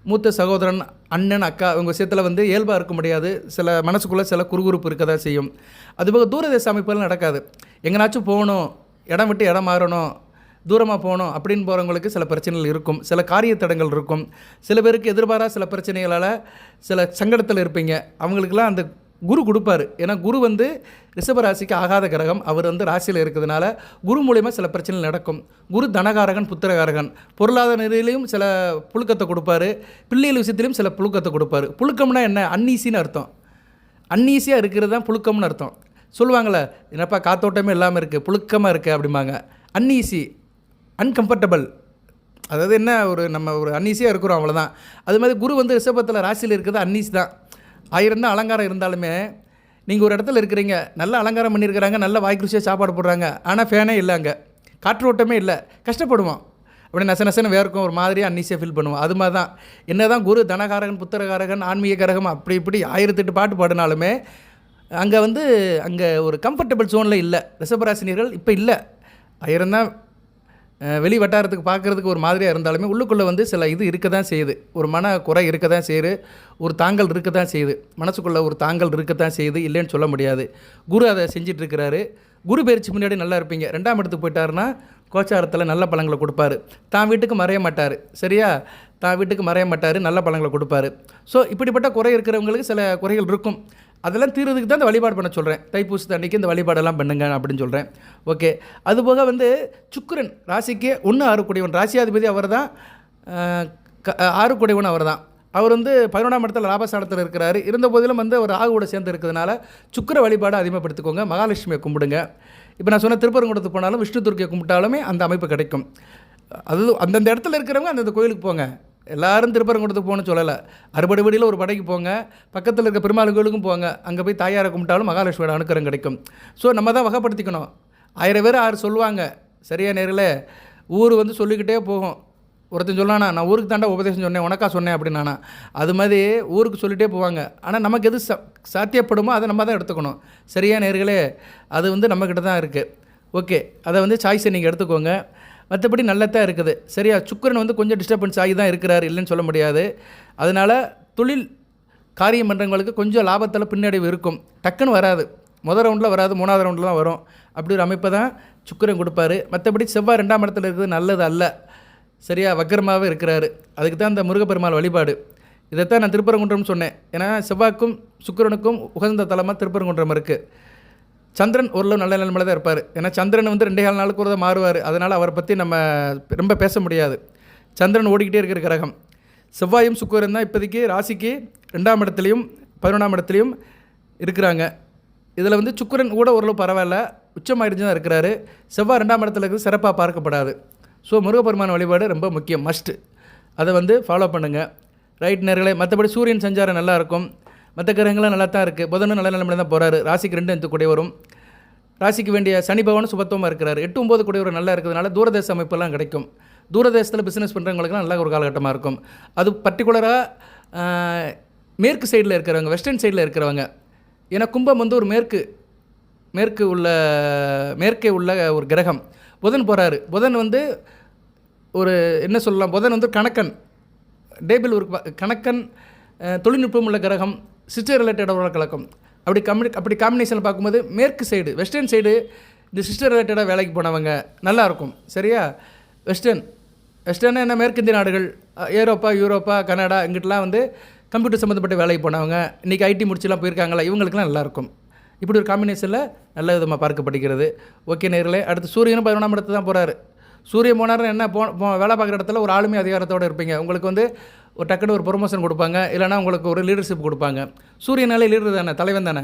மூத்த சகோதரன், அண்ணன், அக்கா இவங்க விஷயத்தில் வந்து இயல்பாக இருக்க முடியாது. சில மனசுக்குள்ளே சில குறுகுறுப்பு இருக்க தான் செய்யும். அதுபோக தூரதேச அமைப்புகள் நடக்காது. எங்கேனாச்சும் போகணும், இடம் விட்டு இடம் மாறணும், தூரமாக போகணும் அப்படின்னு போகிறவங்களுக்கு சில பிரச்சனைகள் இருக்கும். சில காரிய தடங்கள் இருக்கும். சில பேருக்கு எதிர்பாராத சில பிரச்சனைகளால் சில சங்கடத்தில் இருப்பீங்க. அவங்களுக்கெல்லாம் அந்த குரு கொடுப்பார். ஏன்னா குரு வந்து ரிஷபராசிக்கு ஆகாத கிரகம். அவர் வந்து ராசியில் இருக்கிறதுனால குரு மூலிமா சில பிரச்சனைகள் நடக்கும். குரு தனகாரகன், புத்திரகாரகன். பொருளாதார நிலையிலையும் சில புழுக்கத்தை கொடுப்பார். பிள்ளைகள் விஷயத்துலையும் சில புழுக்கத்தை கொடுப்பார். புழுக்கம்னா என்ன? அன்னீசின்னு அர்த்தம். அன்னீசியாக இருக்கிறது தான் புழுக்கம்னு அர்த்தம். சொல்லுவாங்களே, என்னப்பா காத்தோட்டமே இல்லாமல் இருக்குது, புழுக்கமாக இருக்குது அப்படிம்பாங்க. அன்னீசி, அன்கம்ஃபர்டபுள், அதாவது என்ன, நம்ம ஒரு அன்னீசியாக இருக்கிறோம், அவ்வளோதான். அது மாதிரி குரு வந்து ரிஷபத்தில் ராசியில் இருக்கிறது அன்னீசி தான். 1000 தான் அலங்காரம் இருந்தாலுமே, நீங்கள் ஒரு இடத்துல இருக்கிறீங்க, நல்ல அலங்காரம் பண்ணியிருக்கிறாங்க, நல்ல வாய்க்குருசியாக சாப்பாடு போடுறாங்க, ஆனால் ஃபேனே இல்லை, அங்கே காற்றோட்டமே இல்லை, கஷ்டப்படுவோம். அப்படி நசனசன்னு வேர்க்கும், ஒரு மாதிரியாக அன்னீசியாக ஃபீல் பண்ணுவோம். அது மாதிரி தான் என்ன தான் குரு தனகாரகன், புத்திரகாரகன், ஆன்மீக கரகம் அப்படி இப்படி 1008 பாட்டு பாடினாலுமே அங்கே ஒரு கம்ஃபர்டபுள் ஜோனில் இல்லை ரிஷபராசினியர்கள். இப்போ இல்லை, 1000 தான் வெளி வட்டாரத்துக்கு பார்க்குறதுக்கு ஒரு மாதிரியாக இருந்தாலுமே உள்ளுக்குள்ளே வந்து சில இது இருக்க தான் செய்யுது, ஒரு மன குறை இருக்க தான் செய்யுது, ஒரு தாங்கல் இருக்க தான் செய்யுது, மனசுக்குள்ளே ஒரு தாங்கல் இருக்க தான் செய்யுது, இல்லைன்னு சொல்ல முடியாது. குரு அதை செஞ்சிட்ருக்கிறாரு. குரு பயிற்சி முன்னாடி நல்லா இருப்பீங்க. 2ஆம் இடத்துக்கு போயிட்டாருன்னா கோச்சாரத்தில் நல்ல பலங்களை கொடுப்பாரு. தான் வீட்டுக்கு மறைய மாட்டார். சரியா, தான் வீட்டுக்கு மறைய மாட்டார், நல்ல பலங்களை கொடுப்பாரு. ஸோ இப்படிப்பட்ட குறை இருக்கிறவங்களுக்கு சில குறைகள் இருக்கும். அதெல்லாம் தீர்றதுக்கு தான் இந்த வழிபாடு பண்ண சொல்கிறேன். தைப்பூசத்து அன்றைக்கி இந்த வழிபாடெல்லாம் பண்ணுங்க அப்படின்னு சொல்கிறேன். ஓகே. அதுபோக வந்து சுக்கிரன் ராசிக்கு 1 6 கூடியவன், ராசியாதிபதி அவர் தான், 6 கூடியவன் அவர் தான். அவர் வந்து 11ஆம் இடத்துல லாபஸ்தானத்தில் இருக்கிறாரு. இருந்த போதிலும் வந்து அவர் ராகுவோட சேர்ந்து இருக்கிறதுனால சுக்கிர வழிபாடை அதிகப்படுத்திக்கோங்க. மகாலட்சுமியை கும்பிடுங்க. இப்போ நான் சொன்ன திருப்பரங்குன்றத்துக்கு போனாலும் விஷ்ணு துர்க்கையை கும்பிட்டாலுமே அந்த அமைப்பு கிடைக்கும். அது அந்தந்த இடத்துல இருக்கிறவங்க அந்தந்த கோயிலுக்கு போங்க. எல்லாரும் திருப்பரங்குன்றத்துக்கு போகணும்னு சொல்லலை. அறுபடை வீடியில் ஒரு படைக்கு போங்க, பக்கத்தில் இருக்க பெருமாள் கோயிலுக்கும் போங்க. அங்கே போய் தாயாரை கும்பிட்டாலும் மகாலட்சுமியோட அனுக்கிரம் கிடைக்கும். ஸோ நம்ம தான் வகைப்படுத்திக்கணும். 1000 பேர் 6 சொல்லுவாங்க. சரியா நேரில் ஊர் வந்து சொல்லிக்கிட்டே போகும். ஒருத்தன் சொல்லானா, நான் ஊருக்கு தாண்டா உபதேசம் சொன்னேன், உனக்கா சொன்னேன் அப்படின்னானா. அது மாதிரி ஊருக்கு சொல்லிகிட்டே போவாங்க. ஆனால் நமக்கு எது சாத்தியப்படுமோ அதை நம்ம தான் எடுத்துக்கணும். சரியா நேர்களே, அது வந்து நம்மக்கிட்ட தான் இருக்குது. ஓகே, அதை வந்து சாய்ஸை நீங்கள் எடுத்துக்கோங்க. மற்றபடி நல்லதான் இருக்குது. சரியா, சுக்கிரன் வந்து கொஞ்சம் டிஸ்டர்பன்ஸ் ஆகி தான் இருக்கிறார், இல்லைன்னு சொல்ல முடியாது. அதனால் தொழில் காரியம் பண்ணுறவங்களுக்கு கொஞ்சம் லாபத்தில் பின்னடைவு இருக்கும். டக்குன்னு வராது, முதல் ரவுண்டில் வராது, 3ஆவது ரவுண்டில் தான் வரும். அப்படி ஒரு அமைப்பை தான் சுக்கிரன் கொடுப்பாரு. மற்றபடி செவ்வாய் 2ஆம் இடத்துல இருக்கிறது நல்லது அல்ல. சரியா, வக்கரமாகவே இருக்கிறாரு. அதுக்கு தான் இந்த முருகப்பெருமாள் வழிபாடு. இதைத்தான் நான் திருப்பரங்குன்றம்னு சொன்னேன். ஏன்னா செவ்வாய்க்கும் சுக்கிரனுக்கும் உகந்த தலமாக திருப்பரங்குன்றம் இருக்குது. சந்திரன் ஓரளவு நல்ல நிலைமையில தான் இருப்பார். ஏன்னா சந்திரன் வந்து 2 நாளுக்கு ஒரு தான் மாறுவார். அதனால் அவரை பற்றி நம்ம ரொம்ப பேச முடியாது. சந்திரன் ஓடிக்கிட்டே இருக்கிற கிரகம். செவ்வாயும் சுக்கிரன் தான் இப்போதைக்கு ராசிக்கு 2ஆம் இடத்துலையும் 11ஆம் இடத்துலையும் இருக்கிறாங்க. இதில் வந்து சுக்கிரன் கூட ஓரளவு பரவாயில்ல, உச்சமாயிடுச்சு தான் இருக்கிறாரு. செவ்வாய் 2ஆம் இடத்துல இருக்கிறது சிறப்பாக பார்க்கப்படாது. ஸோ முருகப்பெருமான் வழிபாடு ரொம்ப முக்கியம், மஸ்ட்டு. அதை வந்து ஃபாலோ பண்ணுங்கள். ரைட் நேர்களே. மற்றபடி சூரியன் சஞ்சாரம் நல்லாயிருக்கும். மற்ற கிரகங்களும் நல்லா தான் இருக்குது. புதனும் நல்ல நிலைமையில தான் போகிறாரு. ராசிக்கு 2 எந்த கூடிய வரும். ராசிக்கு வேண்டிய சனி பகவானும் சுபத்துவமாக இருக்கிறார். 8 9 கூடிய ஒரு நல்லா இருக்கிறதுனால தூரதேச அமைப்பெல்லாம் கிடைக்கும். தூரதேசத்தில் பிஸ்னஸ் பண்ணுறவங்களுக்குலாம் நல்ல ஒரு காலகட்டமாக இருக்கும். அது பர்டிகுலராக மேற்கு சைடில் இருக்கிறவங்க, வெஸ்டர்ன் சைடில் இருக்கிறவங்க. ஏன்னா கும்பம் வந்து ஒரு மேற்கே உள்ள ஒரு கிரகம். புதன் போகிறாரு. புதன் வந்து ஒரு என்ன சொல்லலாம், புதன் வந்து கணக்கன், டேபிள் ஒரு கணக்கன், தொழில்நுட்பம் உள்ள கிரகம், சிஸ்டர் ரிலேட்டடாக கலக்கம். அப்படி காம்பினேஷனில் பார்க்கும்போது மேற்கு சைடு, வெஸ்டர்ன் சைடு இந்த சிஸ்டர் ரிலேட்டடாக வேலைக்கு போனவங்க நல்லாயிருக்கும். சரியா, வெஸ்டர்னா என்ன, மேற்கிந்திய நாடுகள், யூரோப்பா, கனடா, இங்கிட்டலாம் வந்து கம்ப்யூட்டர் சம்மந்தப்பட்ட வேலைக்கு போனவங்க, இன்றைக்கி ஐடி முடிச்சுலாம் போயிருக்காங்களா, இவங்களுக்குலாம் நல்லாயிருக்கும். இப்படி ஒரு காம்பினேஷனில் நல்ல விதமாக பார்க்கப்படுகிறது. ஓகே நேர்களே. அடுத்து சூரியனும் 11ஆம் இடத்து தான் போகிறாரு. சூரியன் போனார்னு என்ன, வேலை பார்க்குற இடத்துல ஒரு ஆளுமை அதிகாரத்தோடு இருப்பீங்க. உங்களுக்கு வந்து ஒரு டக்குன்னு ஒரு ப்ரொமோஷன் கொடுப்பாங்க, இல்லைனா உங்களுக்கு ஒரு லீடர்ஷிப் கொடுப்பாங்க. சூரியனாலே லீடர் தானே, தலைவன் தானே.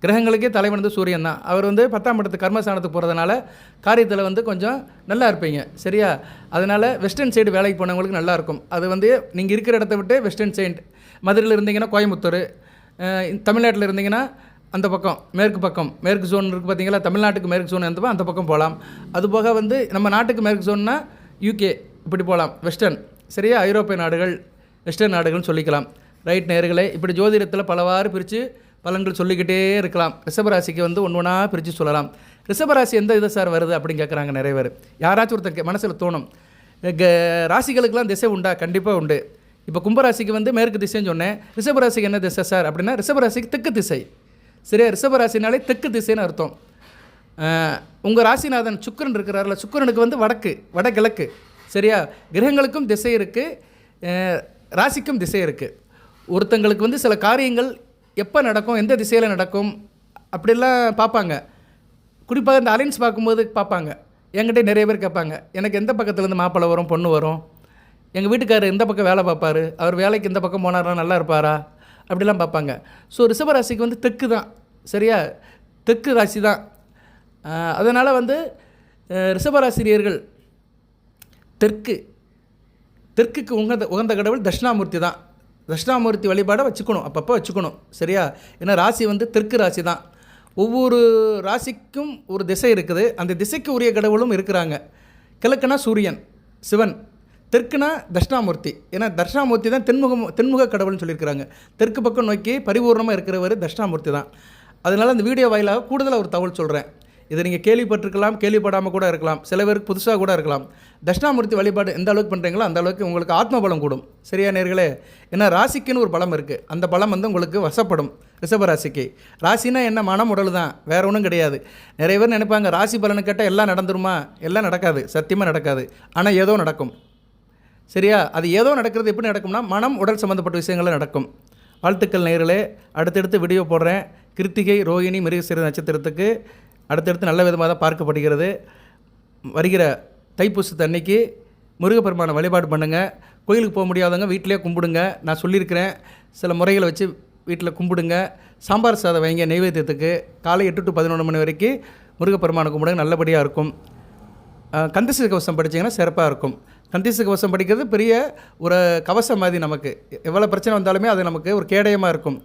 கிரகங்களுக்கே தலைவன் வந்து சூரியன் தான். அவர் வந்து 10ஆம் இடத்துக்கு கர்மஸ்தானத்துக்கு போகிறதுனால காரியத்தில் வந்து கொஞ்சம் நல்லா இருப்பீங்க. சரியா, அதனால் வெஸ்டர்ன் சைடு வேலைக்கு போனவங்களுக்கு நல்லாயிருக்கும். அது வந்து நீங்கள் இருக்கிற இடத்த விட்டு வெஸ்டர்ன் சைடு, மதுரையில் இருந்தீங்கன்னா கோயம்புத்தூர், தமிழ்நாட்டில் இருந்தீங்கன்னா அந்த பக்கம் மேற்கு ஜோன் இருக்குது பார்த்தீங்களா, தமிழ்நாட்டுக்கு மேற்கு ஜோன் இருந்தப்போ அந்த பக்கம் போகலாம். அதுபோக வந்து நம்ம நாட்டுக்கு மேற்கு ஜோன்னா UK இப்படி போகலாம், வெஸ்டர்ன். சரியா, ஐரோப்பிய நாடுகள், வெஸ்டர்ன் நாடுகள்னு சொல்லிக்கலாம். ரைட் நேர்களே. இப்படி ஜோதிடத்தில் பலவாறு பிரித்து பலன்கள் சொல்லிக்கிட்டே இருக்கலாம். ரிஷபராசிக்கு வந்து ஒன்றா பிரித்து சொல்லலாம். ரிஷபராசி எந்த இது சார் வருது அப்படின்னு கேட்குறாங்க நிறைய பேர். யாராச்சும் ஒருத்தர் மனசில் தோணும், ராசிகளுக்கெல்லாம் திசை உண்டா? கண்டிப்பாக உண்டு. இப்போ கும்பராசிக்கு வந்து மேற்கு திசைன்னு சொன்னேன். ரிஷபராசிக்கு என்ன திசை சார் அப்படின்னா, ரிஷபராசிக்கு தெற்கு திசை. சரியா, ரிஷபராசினாலே தெற்கு திசைன்னு அர்த்தம். உங்கள் ராசிநாதன் சுக்கிரன் இருக்கிறார்ல, சுக்கிரனுக்கு வந்து வடகிழக்கு. சரியா, கிரகங்களுக்கும் திசை இருக்குது, ராசிக்கும் திசை இருக்குது. ஒருத்தங்களுக்கு வந்து சில காரியங்கள் எப்போ நடக்கும், எந்த திசையில் நடக்கும் அப்படிலாம் பார்ப்பாங்க. குறிப்பாக இந்த அலைன்ஸ் பார்க்கும்போது பார்ப்பாங்க. என்கிட்ட நிறைய பேர் கேட்பாங்க, எனக்கு எந்த பக்கத்துலேருந்து மாப்பிள்ளை வரும், பொண்ணு வரும், எங்கள் வீட்டுக்காரர் எந்த பக்கம் வேலை பார்ப்பார், அவர் வேலைக்கு எந்த பக்கம் போனார்னா நல்லா இருப்பாரா, அப்படிலாம் பார்ப்பாங்க. ஸோ ரிஷபராசிக்கு வந்து தெற்கு தான். சரியா, தெற்கு ராசி தான். அதனால் வந்து ரிஷபராசிரியர்கள் தெற்குக்கு உகந்த கடவுள் தட்சிணாமூர்த்தி தான். தட்சிணாமூர்த்தி வழிபாடை அப்பப்போ வச்சுக்கணும். சரியா, ஏன்னா ராசி வந்து தெற்கு ராசி தான். ஒவ்வொரு ராசிக்கும் ஒரு திசை இருக்குது. அந்த திசைக்கு உரிய கடவுளும் இருக்கிறாங்க. கிழக்குனா சூரியன், சிவன். தெற்குனா தட்சிணாமூர்த்தி. ஏன்னா தட்சிணாமூர்த்தி தான் தென்முக கடவுள்னு சொல்லியிருக்கிறாங்க. தெற்கு பக்கம் நோக்கி பரிபூர்ணமாக இருக்கிறவர் தட்சிணாமூர்த்தி தான். அதனால் அந்த வீடியோ வாயிலாக கூடுதலாக ஒரு தகவல் சொல்கிறேன். இதை நீங்கள் கேள்விப்பட்டிருக்கலாம், கேள்விப்படாமல் கூட இருக்கலாம், சில பேருக்கு புதுசாக கூட இருக்கலாம். தட்சிணாமூர்த்தி வழிபாடு எந்த அளவுக்கு பண்ணுறீங்களோ அந்த அளவுக்கு உங்களுக்கு ஆத்ம பலம் கூடும். சரியா நேர்களே? ஏன்னா ராசிக்குன்னு ஒரு பலம் இருக்குது. அந்த பலம் வந்து உங்களுக்கு வசப்படும். ரிஷப ராசிக்கு ராசினா என்ன? மனம், உடல் தான், வேறு ஒன்றும் கிடையாது. நிறைய பேர் நினைப்பாங்க ராசி பலனு கேட்டால் எல்லாம் நடந்துருமா? எல்லாம் நடக்காது, சத்தியமாக நடக்காது. ஆனால் ஏதோ நடக்கும். சரியா? அது ஏதோ நடக்கிறது எப்படி நடக்கும்னா மனம், உடல் சம்மந்தப்பட்ட விஷயங்கள் நடக்கும். வாழ்த்துக்கள் நேயர்களே. அடுத்தடுத்து வீடியோ போடுறேன். கிருத்திகை, ரோகிணி, மிருகசீரிட நட்சத்திரத்துக்கு அடுத்தடுத்து நல்ல விதமாக தான் பார்க்கப்படுகிறது. வருகிற தைப்பூசத்து அன்னைக்கு முருகப்பெருமானை வழிபாடு பண்ணுங்கள். கோயிலுக்கு போக முடியாதவங்க வீட்டிலே கும்பிடுங்க. நான் சொல்லியிருக்கிறேன், சில முறைகளை வச்சு வீட்டில் கும்பிடுங்க. சாம்பார் சாதம் வைங்க நைவேத்தியத்துக்கு. காலை 8 to 11 மணி வரைக்கும் முருகப்பெருமானை கும்பிடுங்க, நல்லபடியாக இருக்கும். கந்தசஷ்டி கவசம் படித்தீங்கன்னா சிறப்பாக இருக்கும். கந்தசஷ்டி கவசம் படிக்கிறது பெரிய ஒரு கவசம் மாதிரி. நமக்கு எவ்வளோ பிரச்சனை வந்தாலுமே அது நமக்கு ஒரு கேடயமாக இருக்கும்.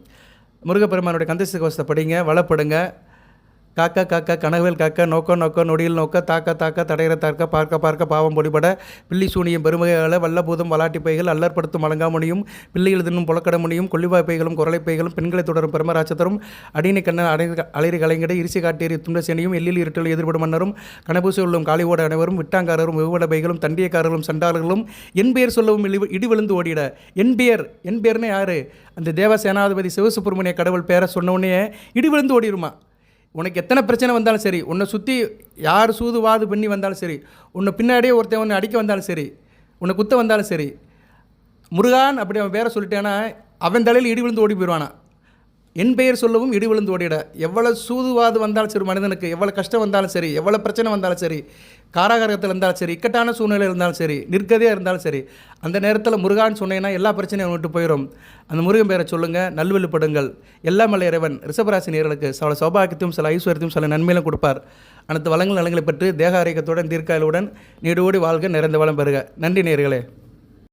முருகப்பெருமானுடைய கந்தசஷ்டி கவசத்தை படிங்க, வளப்படுங்க. காக்கா காக்கா கனவேல் காக்கா, நோக்க நோக்க நொடியில் நோக்க, தாக்க தாக்க தடையிற தாக்க, பார்க்க பார்க்க பாவம் பொடிபட, பில்லி சூனியம் பெருமையால் வல்லபூதம் வலாட்டி பைகள் அல்லற்படுத்தும் அலங்காமுனியும், பிள்ளைகள் தின்னும் புலக்கட முனியும், கொல்லிவாய் பைகளும் குரலை பைகளும், பெண்களை தொடரும் பெருமராட்சத்தரும், அடினை கண்ண அலைரி கலைஞடை இரிசி காட்டேறி துண்டசேனியும், எல்லில் இருட்டில் எதிர்படும் மன்னரும், கனபூசி உள்ளும் காளிவோட அனைவரும், விட்டாங்காரரும் வெகுவட பைகளும், தண்டியக்காரர்களும், சண்டாளர்களும், என் பெயர் சொல்லவும் இடி விழுந்து ஓடிட. என் பேர்னு யார்? அந்த தேவசேனாதிபதி சிவசுப்பிரமணிய கடவுள் பேரை சொன்னோடனே இடி விழுந்து ஓடிடுமா. உனக்கு எத்தனை பிரச்சனை வந்தாலும் சரி, உன்னை சுற்றி யார் சூதுவாது பண்ணி வந்தாலும் சரி, உன்னை பின்னாடியே ஒருத்தன் உன்னை அடிக்க வந்தாலும் சரி, உன்னை குத்த வந்தாலும் சரி, முருகான் அப்படி அவன் பேரை சொல்லிட்டேன்னா அவன் தலையில் இடி விழுந்து ஓடி போயிடுவானா. என் பெயர் சொல்லவும் இடி விழுந்து ஓடிட. எவ்வளோ சூதுவாது வந்தாலும் சரி மனிதனுக்கு, எவ்வளோ கஷ்டம் வந்தாலும் சரி, எவ்வளோ பிரச்சனை வந்தாலும் சரி, காராகாரத்தில் இருந்தாலும் சரி, இக்கட்டான சூழ்நிலை இருந்தாலும் சரி, நிற்கதியாக இருந்தாலும் சரி, அந்த நேரத்தில் முருகான்னு சொன்னீங்கன்னா எல்லா பிரச்சனையும் விட்டு போயிடும். அந்த முருகன் பேரை சொல்லுங்கள், நல்வழிப்படுங்கள். எல்லாம் வல்ல இறைவன் ரிஷபராசி நேயர்களுக்கு சில சௌபாகியத்தையும் சில ஐஸ்வர்யத்தையும் சில நன்மையிலும் கொடுப்பார். அனைத்து வளங்கள் நலங்களை பெற்று தேக ஆரோக்கியத்துடன் தீர்க்காயலுடன் நீடோடி வாழ்க, நிறைந்த வளம் பெறுக. நன்றி நேயர்களே.